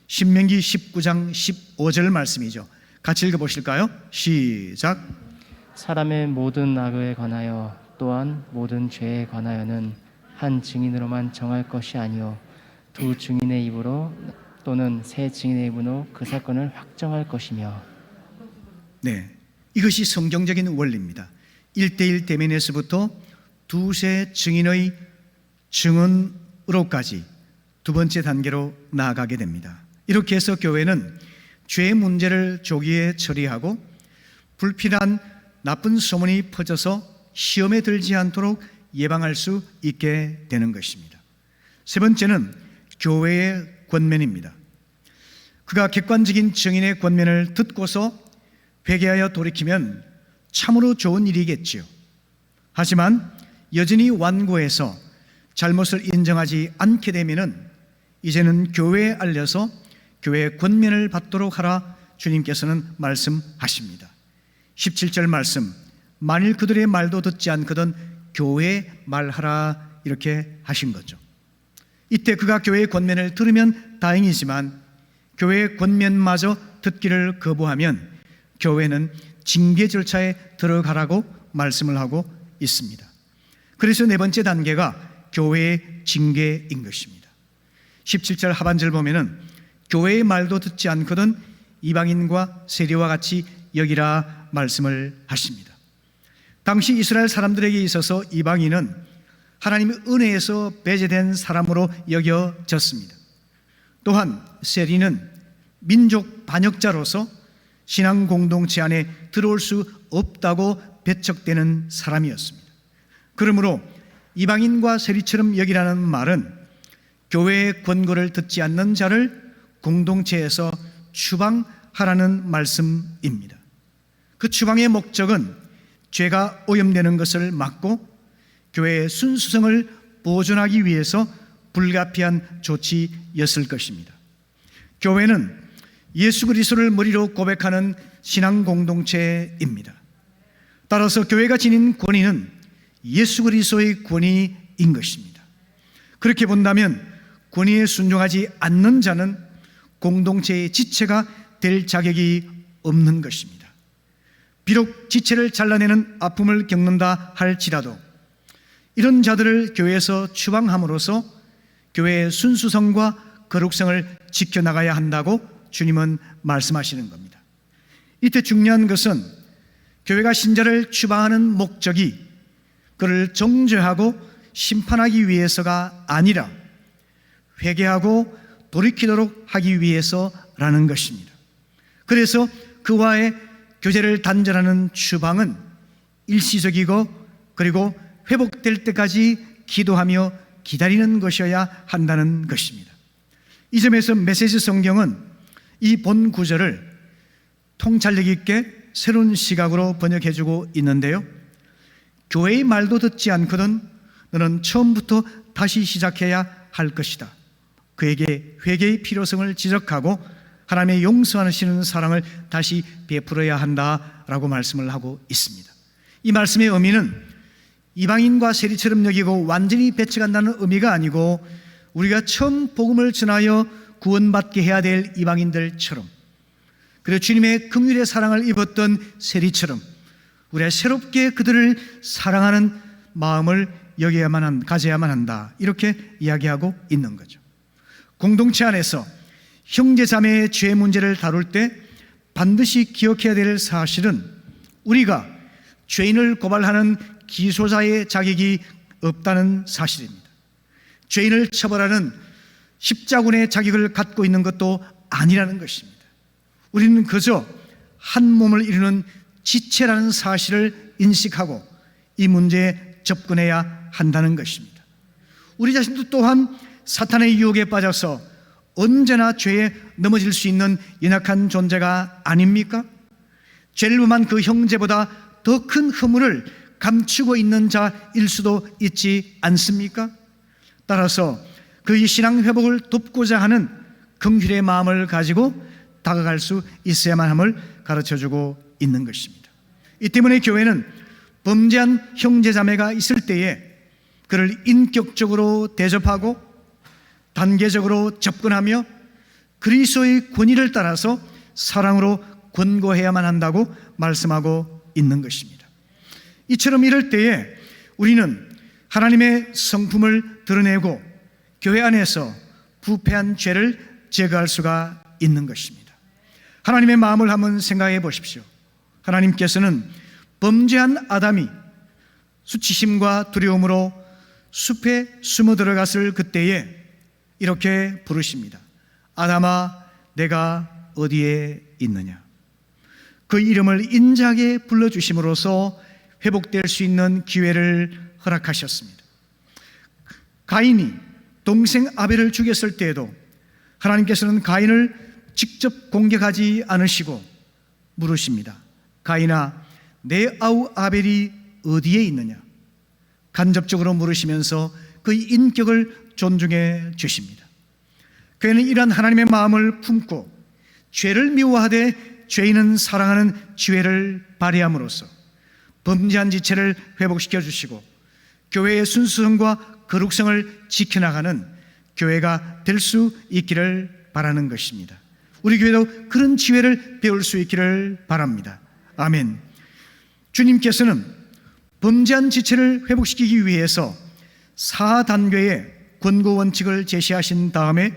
신명기 19장 15절 말씀이죠. 같이 읽어보실까요? 시작. 사람의 모든 악에 관하여 또한 모든 죄에 관하여는 한 증인으로만 정할 것이 아니요 두 증인의 입으로 또는 세 증인의 입으로 그 사건을 확정할 것이며. 네, 이것이 성경적인 원리입니다. 1대1 대면에서부터 두세 증인의 증언으로까지 두 번째 단계로 나아가게 됩니다. 이렇게 해서 교회는 죄 문제를 조기에 처리하고 불필요한 나쁜 소문이 퍼져서 시험에 들지 않도록 예방할 수 있게 되는 것입니다. 세 번째는 교회의 권면입니다. 그가 객관적인 증인의 권면을 듣고서 회개하여 돌이키면 참으로 좋은 일이겠지요. 하지만 여전히 완고해서 잘못을 인정하지 않게 되면 이제는 교회에 알려서 교회의 권면을 받도록 하라 주님께서는 말씀하십니다. 17절 말씀, 만일 그들의 말도 듣지 않거든 교회에 말하라 이렇게 하신 거죠. 이때 그가 교회의 권면을 들으면 다행이지만 교회의 권면마저 듣기를 거부하면 교회는 징계 절차에 들어가라고 말씀을 하고 있습니다. 그래서 네 번째 단계가 교회의 징계인 것입니다. 17절 하반절 보면은 교회의 말도 듣지 않거든 이방인과 세리와 같이 여기라 말씀을 하십니다. 당시 이스라엘 사람들에게 있어서 이방인은 하나님의 은혜에서 배제된 사람으로 여겨졌습니다. 또한 세리는 민족 반역자로서 신앙 공동체 안에 들어올 수 없다고 배척되는 사람이었습니다. 그러므로 이방인과 세리처럼 여기라는 말은 교회의 권고를 듣지 않는 자를 공동체에서 추방하라는 말씀입니다. 그 추방의 목적은 죄가 오염되는 것을 막고 교회의 순수성을 보존하기 위해서 불가피한 조치였을 것입니다. 교회는 예수 그리스도를 머리로 고백하는 신앙 공동체입니다. 따라서 교회가 지닌 권위는 예수 그리스도의 권위인 것입니다. 그렇게 본다면 권위에 순종하지 않는 자는 공동체의 지체가 될 자격이 없는 것입니다. 비록 지체를 잘라내는 아픔을 겪는다 할지라도 이런 자들을 교회에서 추방함으로써 교회의 순수성과 거룩성을 지켜나가야 한다고 주님은 말씀하시는 겁니다. 이때 중요한 것은 교회가 신자를 추방하는 목적이 그를 정죄하고 심판하기 위해서가 아니라 회개하고 돌이키도록 하기 위해서라는 것입니다. 그래서 그와의 교제를 단절하는 추방은 일시적이고 그리고 회복될 때까지 기도하며 기다리는 것이어야 한다는 것입니다. 이 점에서 메시지 성경은 이 본 구절을 통찰력 있게 새로운 시각으로 번역해주고 있는데요, 교회의 말도 듣지 않거든 너는 처음부터 다시 시작해야 할 것이다. 그에게 회개의 필요성을 지적하고 하나님의 용서하시는 사랑을 다시 베풀어야 한다라고 말씀을 하고 있습니다. 이 말씀의 의미는 이방인과 세리처럼 여기고 완전히 배척한다는 의미가 아니고, 우리가 처음 복음을 전하여 구원받게 해야 될 이방인들처럼, 그리고 주님의 긍휼의 사랑을 입었던 세리처럼 우리가 새롭게 그들을 사랑하는 마음을 가져야만 한다, 이렇게 이야기하고 있는 거죠. 공동체 안에서 형제 자매의 죄 문제를 다룰 때 반드시 기억해야 될 사실은, 우리가 죄인을 고발하는 기소자의 자격이 없다는 사실입니다. 죄인을 처벌하는 십자군의 자격을 갖고 있는 것도 아니라는 것입니다. 우리는 그저 한 몸을 이루는 지체라는 사실을 인식하고 이 문제에 접근해야 한다는 것입니다. 우리 자신도 또한 사탄의 유혹에 빠져서 언제나 죄에 넘어질 수 있는 연약한 존재가 아닙니까? 죄를 범한 그 형제보다 더 큰 허물을 감추고 있는 자일 수도 있지 않습니까? 따라서 그의 신앙 회복을 돕고자 하는 긍휼의 마음을 가지고 다가갈 수 있어야만 함을 가르쳐주고 있는 것입니다. 이 때문에 교회는 범죄한 형제 자매가 있을 때에 그를 인격적으로 대접하고 단계적으로 접근하며 그리스도의 권위를 따라서 사랑으로 권고해야만 한다고 말씀하고 있는 것입니다. 이처럼 이럴 때에 우리는 하나님의 성품을 드러내고 교회 안에서 부패한 죄를 제거할 수가 있는 것입니다. 하나님의 마음을 한번 생각해 보십시오. 하나님께서는 범죄한 아담이 수치심과 두려움으로 숲에 숨어 들어갔을 그때에 이렇게 부르십니다. 아담아, 내가 어디에 있느냐? 그 이름을 인자하게 불러주심으로써 회복될 수 있는 기회를 허락하셨습니다. 가인이 동생 아벨을 죽였을 때에도 하나님께서는 가인을 직접 공격하지 않으시고 물으십니다. 가인아, 내 아우 아벨이 어디에 있느냐? 간접적으로 물으시면서 그의 인격을 존중해 주십니다. 그는 이러한 하나님의 마음을 품고 죄를 미워하되 죄인은 사랑하는 지혜를 발휘함으로써 범죄한 지체를 회복시켜 주시고 교회의 순수성과 거룩성을 지켜나가는 교회가 될 수 있기를 바라는 것입니다. 우리 교회도 그런 지혜를 배울 수 있기를 바랍니다. 아멘. 주님께서는 범죄한 지체를 회복시키기 위해서 4단계의 권고 원칙을 제시하신 다음에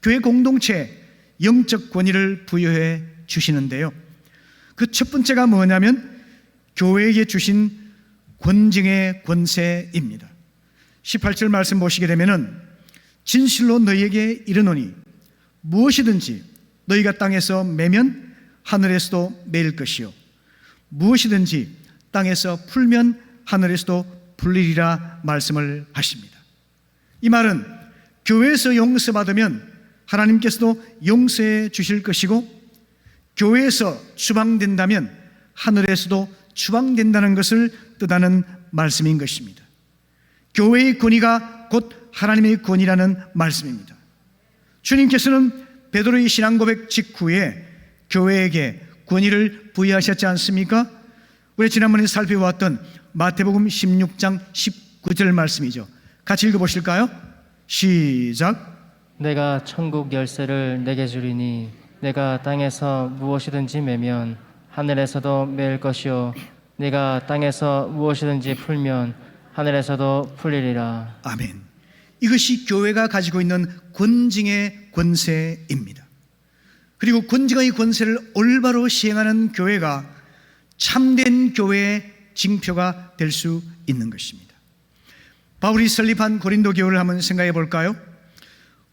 교회 공동체에 영적 권위를 부여해 주시는데요, 그 첫 번째가 뭐냐면 교회에게 주신 권징의 권세입니다. 18절 말씀 보시게 되면은 진실로 너희에게 이르노니 무엇이든지 너희가 땅에서 매면 하늘에서도 매일 것이요 무엇이든지 땅에서 풀면 하늘에서도 풀리리라 말씀을 하십니다. 이 말은 교회에서 용서받으면 하나님께서도 용서해 주실 것이고 교회에서 추방된다면 하늘에서도 추방된다는 것을 뜻하는 말씀인 것입니다. 교회의 권위가 곧 하나님의 권위라는 말씀입니다. 주님께서는 베드로의 신앙 고백 직후에 교회에게 권위를 부여하셨지 않습니까? 우리 지난번에 살펴보았던 마태복음 16장 19절 말씀이죠. 같이 읽어보실까요? 시작. 내가 천국 열쇠를 내게 주리니 내가 땅에서 무엇이든지 매면 하늘에서도 매일 것이요 내가 땅에서 무엇이든지 풀면 하늘에서도 풀리리라. 아멘. 이것이 교회가 가지고 있는 권징의 권세입니다. 그리고 권징의 권세를 올바로 시행하는 교회가 참된 교회의 징표가 될 수 있는 것입니다. 바울이 설립한 고린도 교회를 한번 생각해 볼까요?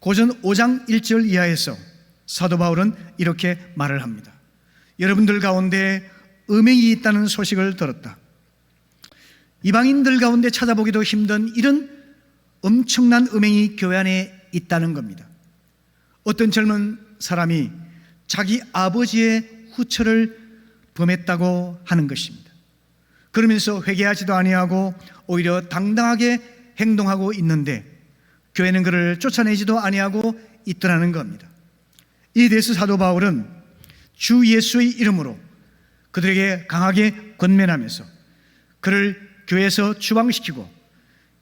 고전 5장 1절 이하에서 사도 바울은 이렇게 말을 합니다. 여러분들 가운데 음행이 있다는 소식을 들었다. 이방인들 가운데 찾아보기도 힘든 이런 엄청난 음행이 교회 안에 있다는 겁니다. 어떤 젊은 사람이 자기 아버지의 후처를 범했다고 하는 것입니다. 그러면서 회개하지도 아니하고 오히려 당당하게 행동하고 있는데 교회는 그를 쫓아내지도 아니하고 있더라는 겁니다. 이에 대해서 사도 바울은 주 예수의 이름으로 그들에게 강하게 권면하면서 그를 교회에서 추방시키고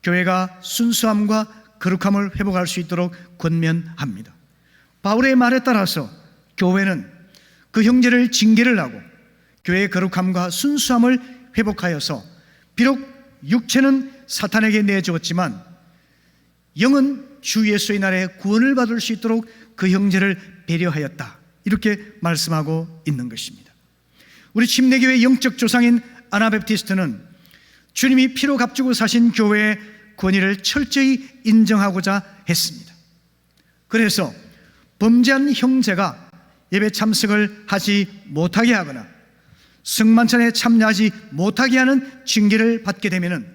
교회가 순수함과 거룩함을 회복할 수 있도록 권면합니다. 바울의 말에 따라서 교회는 그 형제를 징계를 하고 교회의 거룩함과 순수함을 회복하여서 비록 육체는 사탄에게 내주었지만 영은 주 예수의 날에 구원을 받을 수 있도록 그 형제를 배려하였다, 이렇게 말씀하고 있는 것입니다. 우리 침례교회 영적 조상인 아나베프티스트는 주님이 피로 값주고 사신 교회의 권위를 철저히 인정하고자 했습니다. 그래서 범죄한 형제가 예배 참석을 하지 못하게 하거나 성만찬에 참여하지 못하게 하는 징계를 받게 되면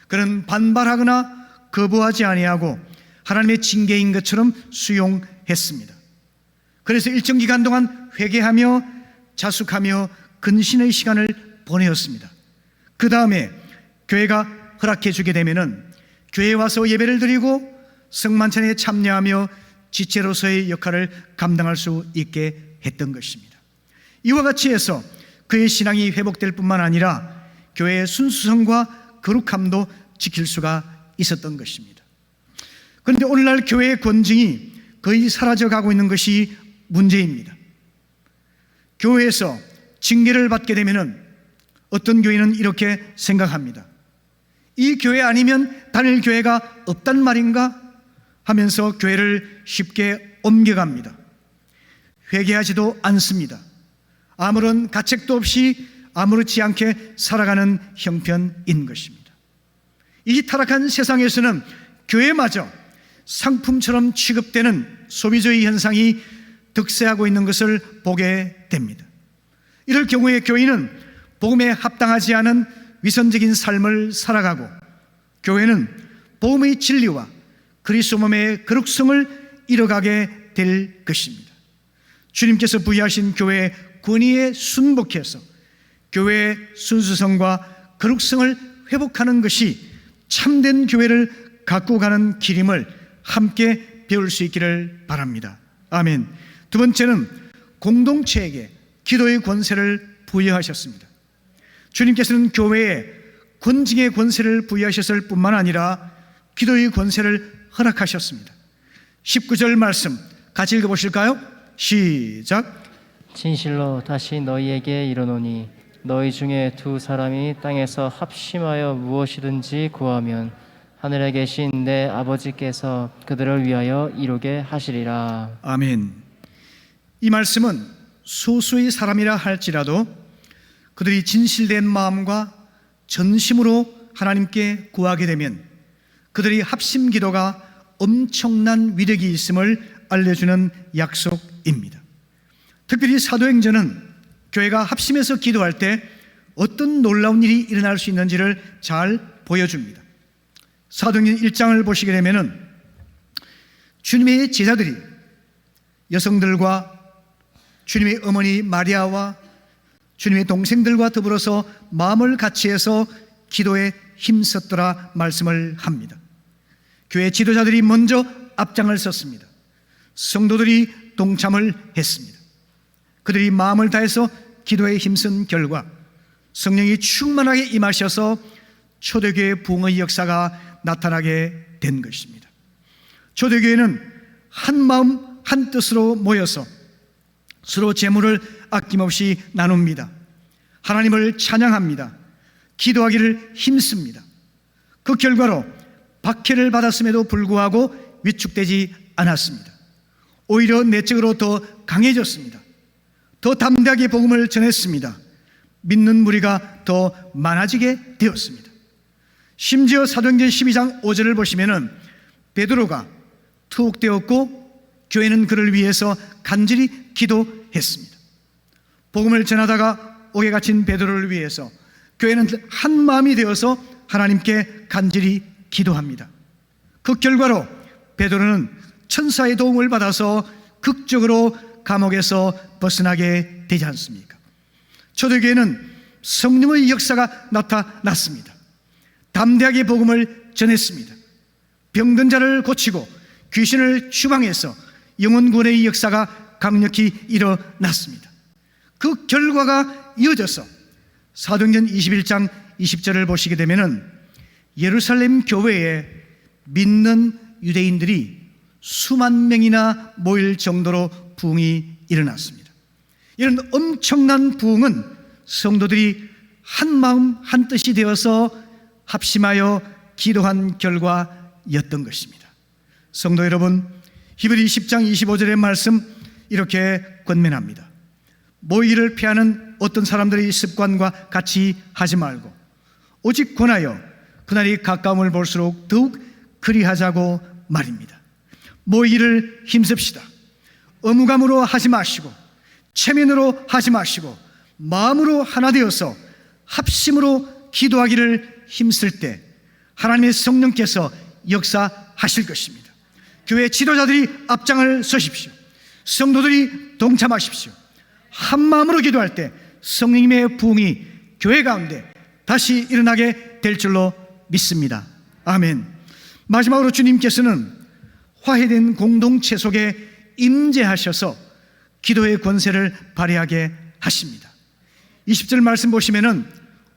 그는 반발하거나 거부하지 아니하고 하나님의 징계인 것처럼 수용했습니다. 그래서 일정 기간 동안 회개하며 자숙하며 근신의 시간을 보내었습니다. 그 다음에 교회가 허락해 주게 되면 교회에 와서 예배를 드리고 성만찬에 참여하며 지체로서의 역할을 감당할 수 있게 했던 것입니다. 이와 같이 해서 그의 신앙이 회복될 뿐만 아니라 교회의 순수성과 거룩함도 지킬 수가 있었던 것입니다. 그런데 오늘날 교회의 권징이 거의 사라져가고 있는 것이 문제입니다. 교회에서 징계를 받게 되면 어떤 교회는 이렇게 생각합니다. 이 교회 아니면 다닐 교회가 없단 말인가 하면서 교회를 쉽게 옮겨갑니다. 회개하지도 않습니다. 아무런 가책도 없이 아무렇지 않게 살아가는 형편인 것입니다. 이 타락한 세상에서는 교회마저 상품처럼 취급되는 소비주의 현상이 득세하고 있는 것을 보게 됩니다. 이럴 경우에 교인은 복음에 합당하지 않은 위선적인 삶을 살아가고 교회는 복음의 진리와 그리스도 몸의 거룩성을 잃어가게 될 것입니다. 주님께서 부여하신 교회의 권위에 순복해서 교회의 순수성과 거룩성을 회복하는 것이 참된 교회를 갖고 가는 길임을 함께 배울 수 있기를 바랍니다. 아멘. 두 번째는 공동체에게 기도의 권세를 부여하셨습니다. 주님께서는 교회에 권징의 권세를 부여하셨을 뿐만 아니라 기도의 권세를 허락하셨습니다. 19절 말씀 같이 읽어보실까요? 시작. 진실로 다시 너희에게 이르노니 너희 중에 두 사람이 땅에서 합심하여 무엇이든지 구하면 하늘에 계신 내 아버지께서 그들을 위하여 이루게 하시리라. 아멘. 이 말씀은 소수의 사람이라 할지라도 그들이 진실된 마음과 전심으로 하나님께 구하게 되면 그들이 합심 기도가 엄청난 위력이 있음을 알려주는 약속입니다. 특별히 사도행전은 교회가 합심해서 기도할 때 어떤 놀라운 일이 일어날 수 있는지를 잘 보여줍니다. 사도행전 1장을 보시게 되면 주님의 제자들이 여성들과 주님의 어머니 마리아와 주님의 동생들과 더불어서 마음을 같이해서 기도에 힘썼더라 말씀을 합니다. 교회 지도자들이 먼저 앞장을 섰습니다. 성도들이 동참을 했습니다. 그들이 마음을 다해서 기도에 힘쓴 결과 성령이 충만하게 임하셔서 초대교회 부흥의 역사가 나타나게 된 것입니다. 초대교회는 한 마음 한 뜻으로 모여서 서로 재물을 아낌없이 나눕니다. 하나님을 찬양합니다. 기도하기를 힘씁니다. 그 결과로 박해를 받았음에도 불구하고 위축되지 않았습니다. 오히려 내적으로 더 강해졌습니다. 더 담대하게 복음을 전했습니다. 믿는 무리가 더 많아지게 되었습니다. 심지어 사도행전 12장 5절을 보시면은 베드로가 투옥되었고 교회는 그를 위해서 간절히 기도했습니다. 복음을 전하다가 옥에 갇힌 베드로를 위해서 교회는 한 마음이 되어서 하나님께 간절히 기도합니다. 그 결과로 베드로는 천사의 도움을 받아서 극적으로 감옥에서 벗어나게 되지 않습니까? 초대교회는 성령의 역사가 나타났습니다. 담대하게 복음을 전했습니다. 병든 자를 고치고 귀신을 추방해서 영혼구원의 역사가 강력히 일어났습니다. 그 결과가 이어져서 사도행전 21장 20절을 보시게 되면은 예루살렘 교회에 믿는 유대인들이 수만 명이나 모일 정도로 부흥이 일어났습니다. 이런 엄청난 부흥은 성도들이 한 마음 한 뜻이 되어서 합심하여 기도한 결과였던 것입니다. 성도 여러분, 히브리 10장 25절의 말씀 이렇게 권면합니다. 모이기를 피하는 어떤 사람들의 습관과 같이 하지 말고 오직 권하여 그날이 가까움을 볼수록 더욱 그리하자고 말입니다. 모이기를 힘씁시다. 의무감으로 하지 마시고 체면으로 하지 마시고 마음으로 하나 되어서 합심으로 기도하기를 힘쓸 때 하나님의 성령께서 역사하실 것입니다. 교회 지도자들이 앞장을 서십시오. 성도들이 동참하십시오. 한 마음으로 기도할 때 성령님의 부흥이 교회 가운데 다시 일어나게 될 줄로 믿습니다. 아멘. 마지막으로 주님께서는 화해된 공동체 속에 임재하셔서 기도의 권세를 발휘하게 하십니다. 20절 말씀 보시면은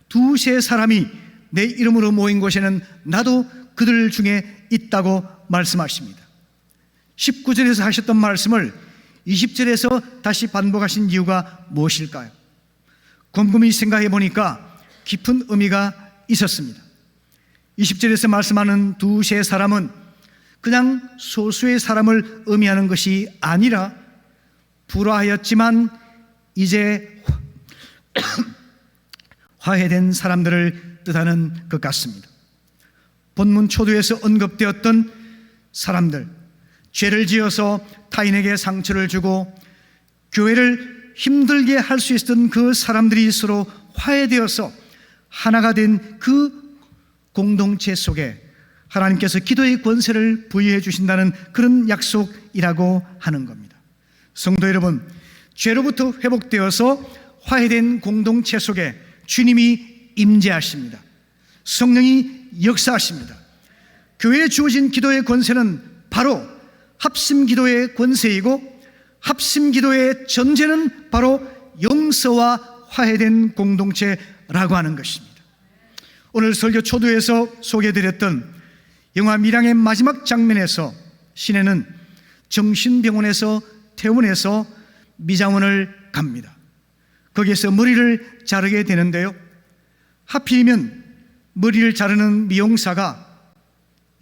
두세 사람이 내 이름으로 모인 곳에는 나도 그들 중에 있다고 말씀하십니다. 19절에서 하셨던 말씀을 20절에서 다시 반복하신 이유가 무엇일까요? 곰곰이 생각해 보니까 깊은 의미가 있었습니다. 20절에서 말씀하는 두세 사람은 그냥 소수의 사람을 의미하는 것이 아니라 불화하였지만 이제 화해된 사람들을 뜻하는 것 같습니다. 본문 초두에서 언급되었던 사람들, 죄를 지어서 타인에게 상처를 주고 교회를 힘들게 할 수 있었던 그 사람들이 서로 화해되어서 하나가 된 그 공동체 속에 하나님께서 기도의 권세를 부여해 주신다는 그런 약속이라고 하는 겁니다. 성도 여러분, 죄로부터 회복되어서 화해된 공동체 속에 주님이 임재하십니다. 성령이 역사하십니다. 교회에 주어진 기도의 권세는 바로 합심 기도의 권세이고 합심 기도의 전제는 바로 용서와 화해된 공동체라고 하는 것입니다. 오늘 설교 초두에서 소개해드렸던 영화 밀양의 마지막 장면에서 시내는 정신병원에서 퇴원해서 미장원을 갑니다. 거기에서 머리를 자르게 되는데요, 하필이면 머리를 자르는 미용사가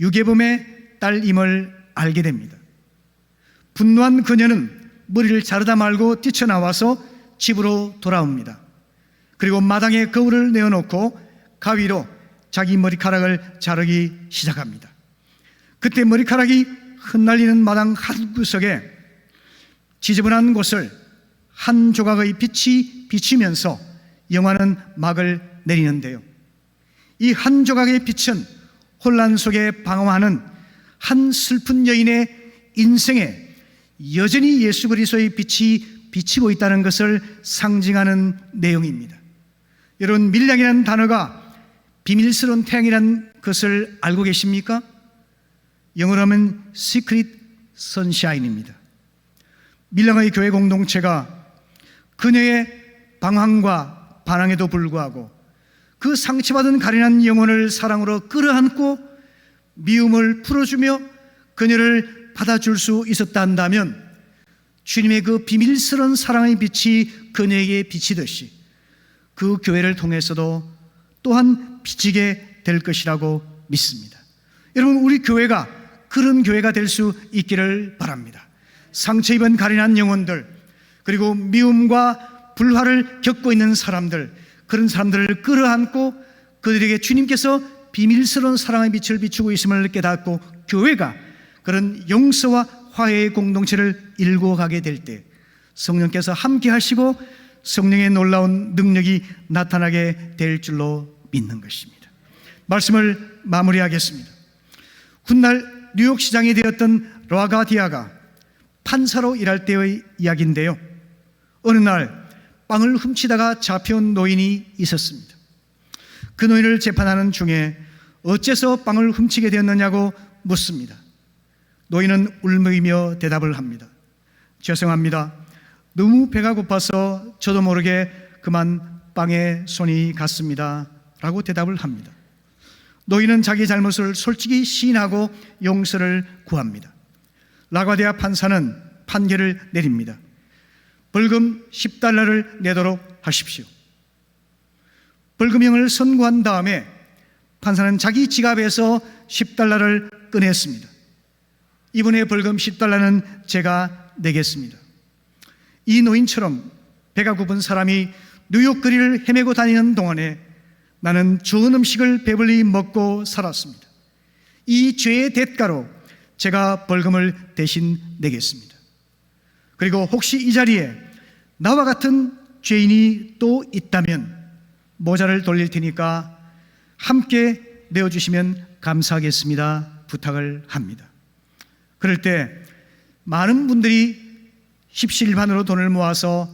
유괴범의 딸임을 알게 됩니다. 분노한 그녀는 머리를 자르다 말고 뛰쳐나와서 집으로 돌아옵니다. 그리고 마당에 거울을 내어놓고 가위로 자기 머리카락을 자르기 시작합니다. 그때 머리카락이 흩날리는 마당 한 구석에 지저분한 곳을 한 조각의 빛이 비치면서 영화는 막을 내리는데요, 이 한 조각의 빛은 혼란 속에 방황하는 한 슬픈 여인의 인생에 여전히 예수 그리스도의 빛이 비치고 있다는 것을 상징하는 내용입니다. 여러분, 밀양이라는 단어가 비밀스러운 태양이라는 것을 알고 계십니까? 영어로 하면 Secret Sunshine입니다. 밀양의 교회 공동체가 그녀의 방황과 반항에도 불구하고 그 상처받은 가련한 영혼을 사랑으로 끌어안고 미움을 풀어주며 그녀를 받아줄 수 있었다 한다면 주님의 그 비밀스러운 사랑의 빛이 그녀에게 비치듯이 그 교회를 통해서도 또한 비치게 될 것이라고 믿습니다. 여러분, 우리 교회가 그런 교회가 될 수 있기를 바랍니다. 상처 입은 가련한 영혼들, 그리고 미움과 불화를 겪고 있는 사람들, 그런 사람들을 끌어안고 그들에게 주님께서 비밀스러운 사랑의 빛을 비추고 있음을 깨닫고 교회가 그런 용서와 화해의 공동체를 일궈가게 될 때 성령께서 함께 하시고 성령의 놀라운 능력이 나타나게 될 줄로 믿는 것입니다. 말씀을 마무리하겠습니다. 훗날 뉴욕 시장이 되었던 라가디아가 판사로 일할 때의 이야기인데요. 어느 날 빵을 훔치다가 잡혀온 노인이 있었습니다. 그 노인을 재판하는 중에 어째서 빵을 훔치게 되었느냐고 묻습니다. 노인은 울먹이며 대답을 합니다. 죄송합니다. 너무 배가 고파서 저도 모르게 그만 빵에 손이 갔습니다. 라고 대답을 합니다. 노인은 자기 잘못을 솔직히 시인하고 용서를 구합니다. 라과디아 판사는 판결을 내립니다. 벌금 10달러를 내도록 하십시오. 벌금형을 선고한 다음에 판사는 자기 지갑에서 10달러를 꺼냈습니다. 이번에 벌금 10달러는 제가 내겠습니다. 이 노인처럼 배가 고픈 사람이 뉴욕 거리를 헤매고 다니는 동안에 나는 좋은 음식을 배불리 먹고 살았습니다. 이 죄의 대가로 제가 벌금을 대신 내겠습니다. 그리고 혹시 이 자리에 나와 같은 죄인이 또 있다면 모자를 돌릴 테니까 함께 내어주시면 감사하겠습니다. 부탁을 합니다. 그럴 때 많은 분들이 십시일반으로 돈을 모아서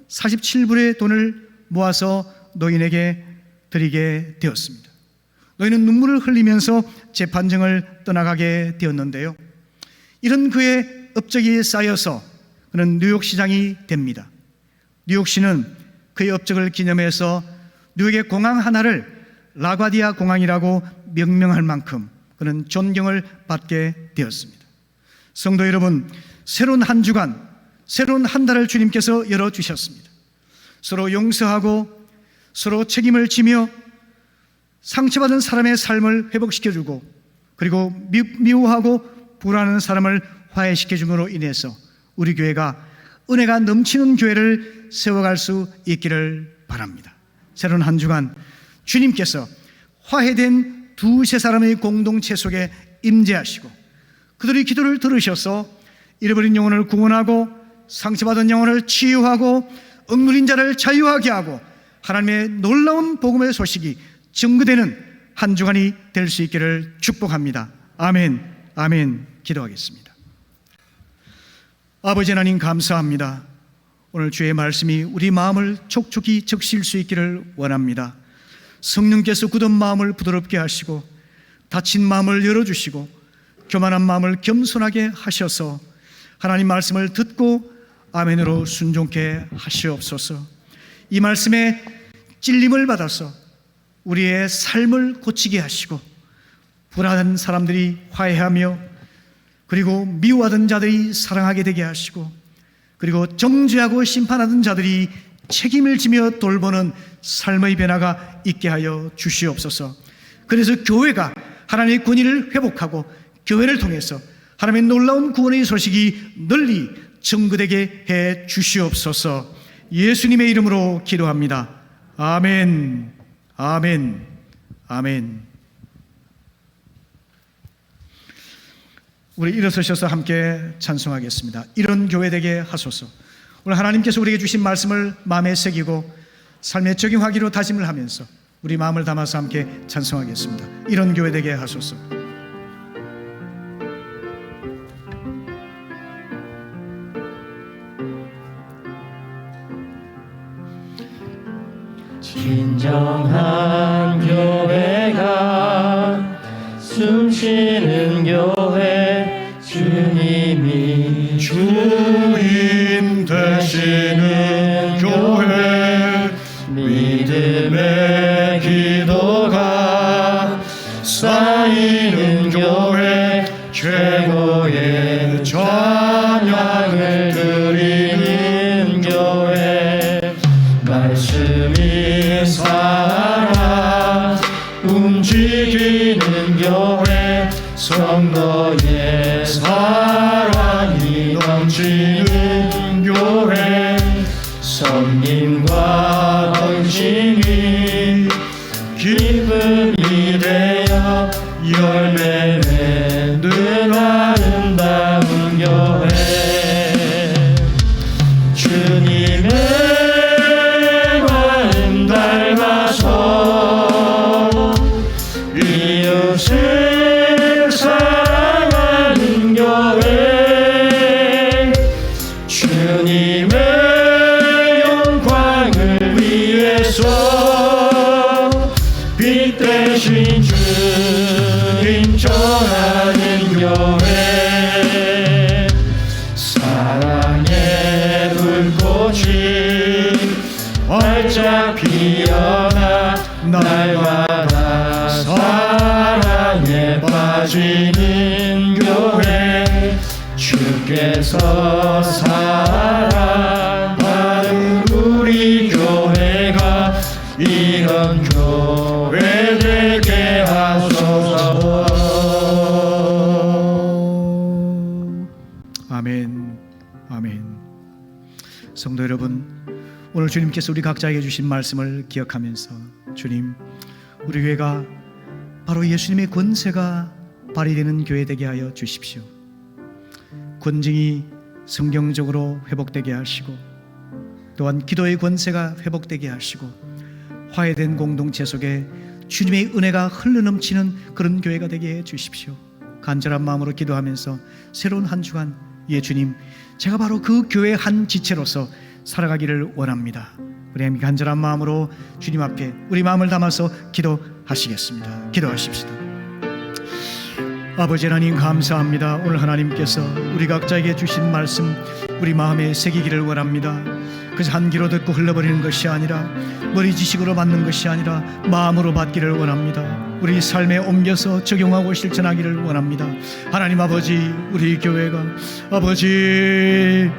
47불의 돈을 모아서 노인에게 드리게 되었습니다. 노인은 눈물을 흘리면서 재판정을 떠나가게 되었는데요. 이런 그의 업적이 쌓여서 그는 뉴욕시장이 됩니다. 뉴욕시는 그의 업적을 기념해서 뉴욕의 공항 하나를 라과디아 공항이라고 명명할 만큼 그는 존경을 받게 되었습니다. 성도 여러분, 새로운 한 주간, 새로운 한 달을 주님께서 열어주셨습니다. 서로 용서하고 서로 책임을 지며 상처받은 사람의 삶을 회복시켜주고 그리고 미워하고 불안한 사람을 화해시켜줌으로 인해서 우리 교회가 은혜가 넘치는 교회를 세워갈 수 있기를 바랍니다. 새로운 한 주간 주님께서 화해된 두세 사람의 공동체 속에 임재하시고 그들의 기도를 들으셔서 잃어버린 영혼을 구원하고 상처받은 영혼을 치유하고 억눌린 자를 자유하게 하고 하나님의 놀라운 복음의 소식이 증거되는 한 주간이 될 수 있기를 축복합니다. 아멘, 아멘. 기도하겠습니다. 아버지 하나님 감사합니다. 오늘 주의 말씀이 우리 마음을 촉촉히 적실 수 있기를 원합니다. 성령께서 굳은 마음을 부드럽게 하시고 다친 마음을 열어주시고 교만한 마음을 겸손하게 하셔서 하나님 말씀을 듣고 아멘으로 순종케 하시옵소서. 이 말씀에 찔림을 받아서 우리의 삶을 고치게 하시고 불안한 사람들이 화해하며 그리고 미워하던 자들이 사랑하게 되게 하시고 그리고 정죄하고 심판하던 자들이 책임을 지며 돌보는 삶의 변화가 있게 하여 주시옵소서. 그래서 교회가 하나님의 권위를 회복하고 교회를 통해서 하나님의 놀라운 구원의 소식이 널리 증거되게 해 주시옵소서. 예수님의 이름으로 기도합니다. 아멘, 아멘, 아멘. 우리 일어서셔서 함께 찬송하겠습니다. 이런 교회 되게 하소서. 오늘 하나님께서 우리에게 주신 말씀을 마음에 새기고 삶에 적용하기로 다짐을 하면서 우리 마음을 담아서 함께 찬송하겠습니다. 이런 교회 되게 하소서. 진정한 교회가 숨쉬는 교회 주님이 주인 되시는 교회 믿음의 기도가 쌓이는 교회 최고의 찬양을 드리는 교회 말씀이 살아 움직이는 교회 성도의 사랑이 넘치는 교회 섬김과 헌신이 기쁨이 되어 열매 맺는 아름다운 교회 주님의 마음 닮아서 이웃을 사랑하는 교회 활짝 피어나 날마다 사랑에 빠지는 교회 주께서 사랑하는 우리 교회가 이런 교회 되게 하소서. 아멘. 아멘. 성도 여러분, 오늘 주님께서 우리 각자에게 주신 말씀을 기억하면서 주님, 우리 교회가 바로 예수님의 권세가 발휘되는 교회 되게 하여 주십시오. 권징이 성경적으로 회복되게 하시고 또한 기도의 권세가 회복되게 하시고 화해된 공동체 속에 주님의 은혜가 흘러넘치는 그런 교회가 되게 해 주십시오. 간절한 마음으로 기도하면서 새로운 한 주간, 예 주님, 제가 바로 그 교회의 한 지체로서 살아가기를 원합니다. 우리 함께 간절한 마음으로 주님 앞에 우리 마음을 담아서 기도하시겠습니다. 기도하십시다. 아버지 하나님, 감사합니다. 오늘 하나님께서 우리 각자에게 주신 말씀 우리 마음에 새기기를 원합니다. 그래서 한 귀로 듣고 흘러버리는 것이 아니라 머리 지식으로 받는 것이 아니라 마음으로 받기를 원합니다. 우리 삶에 옮겨서 적용하고 실천하기를 원합니다. 하나님 아버지, 우리 교회가 아버지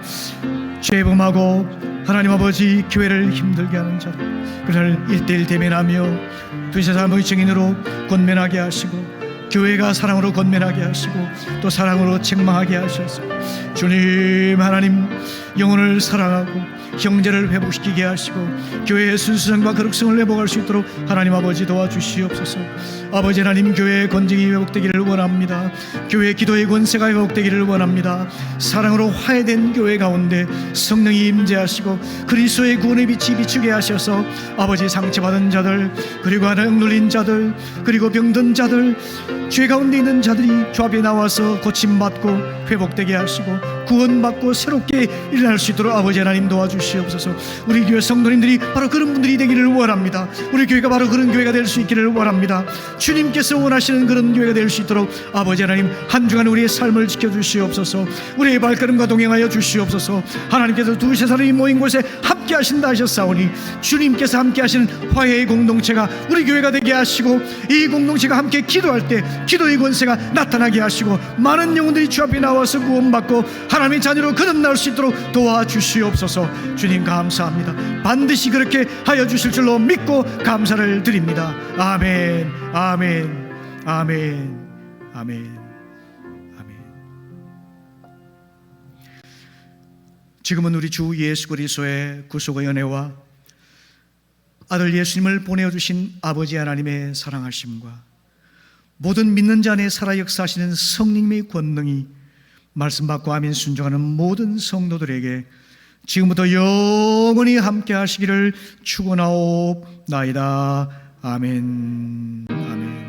죄범하고 하나님 아버지 교회를 힘들게 하는 자들, 그를 1:1 대면하며 두세 사람의 증인으로 권면하게 하시고 교회가 사랑으로 권면하게 하시고 또 사랑으로 책망하게 하셔서 주님 하나님 영혼을 사랑하고 형제를 회복시키게 하시고 교회의 순수성과 거룩성을 회복할 수 있도록 하나님 아버지 도와주시옵소서. 아버지 하나님, 교회의 권징이 회복되기를 원합니다. 교회의 기도의 권세가 회복되기를 원합니다. 사랑으로 화해된 교회 가운데 성령이 임재하시고 그리스도의 구원의 빛이 비추게 하셔서 아버지 상처받은 자들, 그리고 하나님 눌린 자들, 그리고 병든 자들, 죄 가운데 있는 자들이 주 앞에 나와서 고침받고 회복되게 하시고 구원받고 새롭게 일어날 수 있도록 아버지 하나님 도와주시옵소서. 우리 교회 성도님들이 바로 그런 분들이 되기를 원합니다. 우리 교회가 바로 그런 교회가 될 수 있기를 원합니다. 주님께서 원하시는 그런 교회가 될 수 있도록 아버지 하나님 한 주간 우리의 삶을 지켜주시옵소서. 우리의 발걸음과 동행하여 주시옵소서. 하나님께서 두세 사람이 모인 곳에 함께 하신다 하셨사오니 주님께서 함께 하시는 화해의 공동체가 우리 교회가 되게 하시고 이 공동체가 함께 기도할 때 기도의 권세가 나타나게 하시고 많은 영혼들이 주 앞에 나와서 구원받고 하나님의 자녀로 거듭날 수 있도록 도와주시옵소서. 주님 감사합니다. 반드시 그렇게 하여 주실 줄로 믿고 감사를 드립니다. 아멘, 아멘, 아멘, 아멘, 아멘. 지금은 우리 주 예수 그리스도의 구속의 은혜와 아들 예수님을 보내주신 아버지 하나님의 사랑하심과 모든 믿는 자 안에 살아 역사하시는 성령님의 권능이 말씀 받고 아멘 순종하는 모든 성도들에게 지금부터 영원히 함께 하시기를 축원하옵나이다. 아멘, 아멘.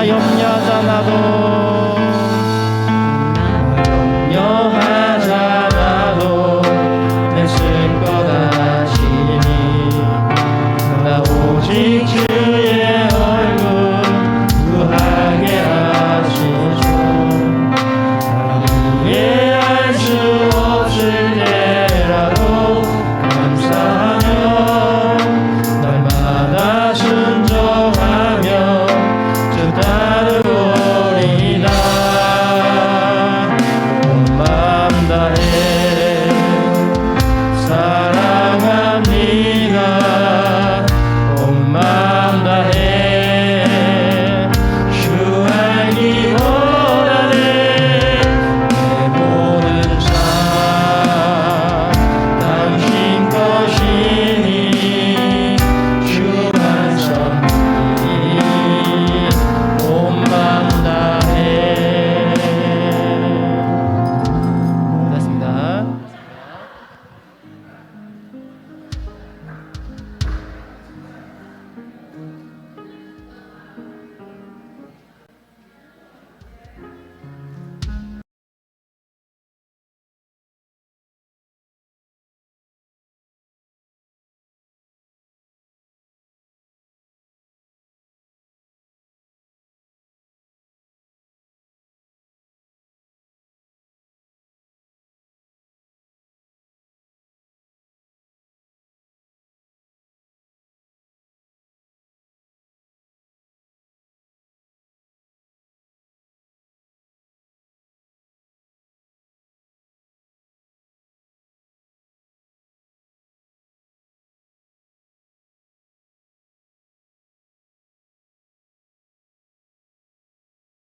염려하지 않아도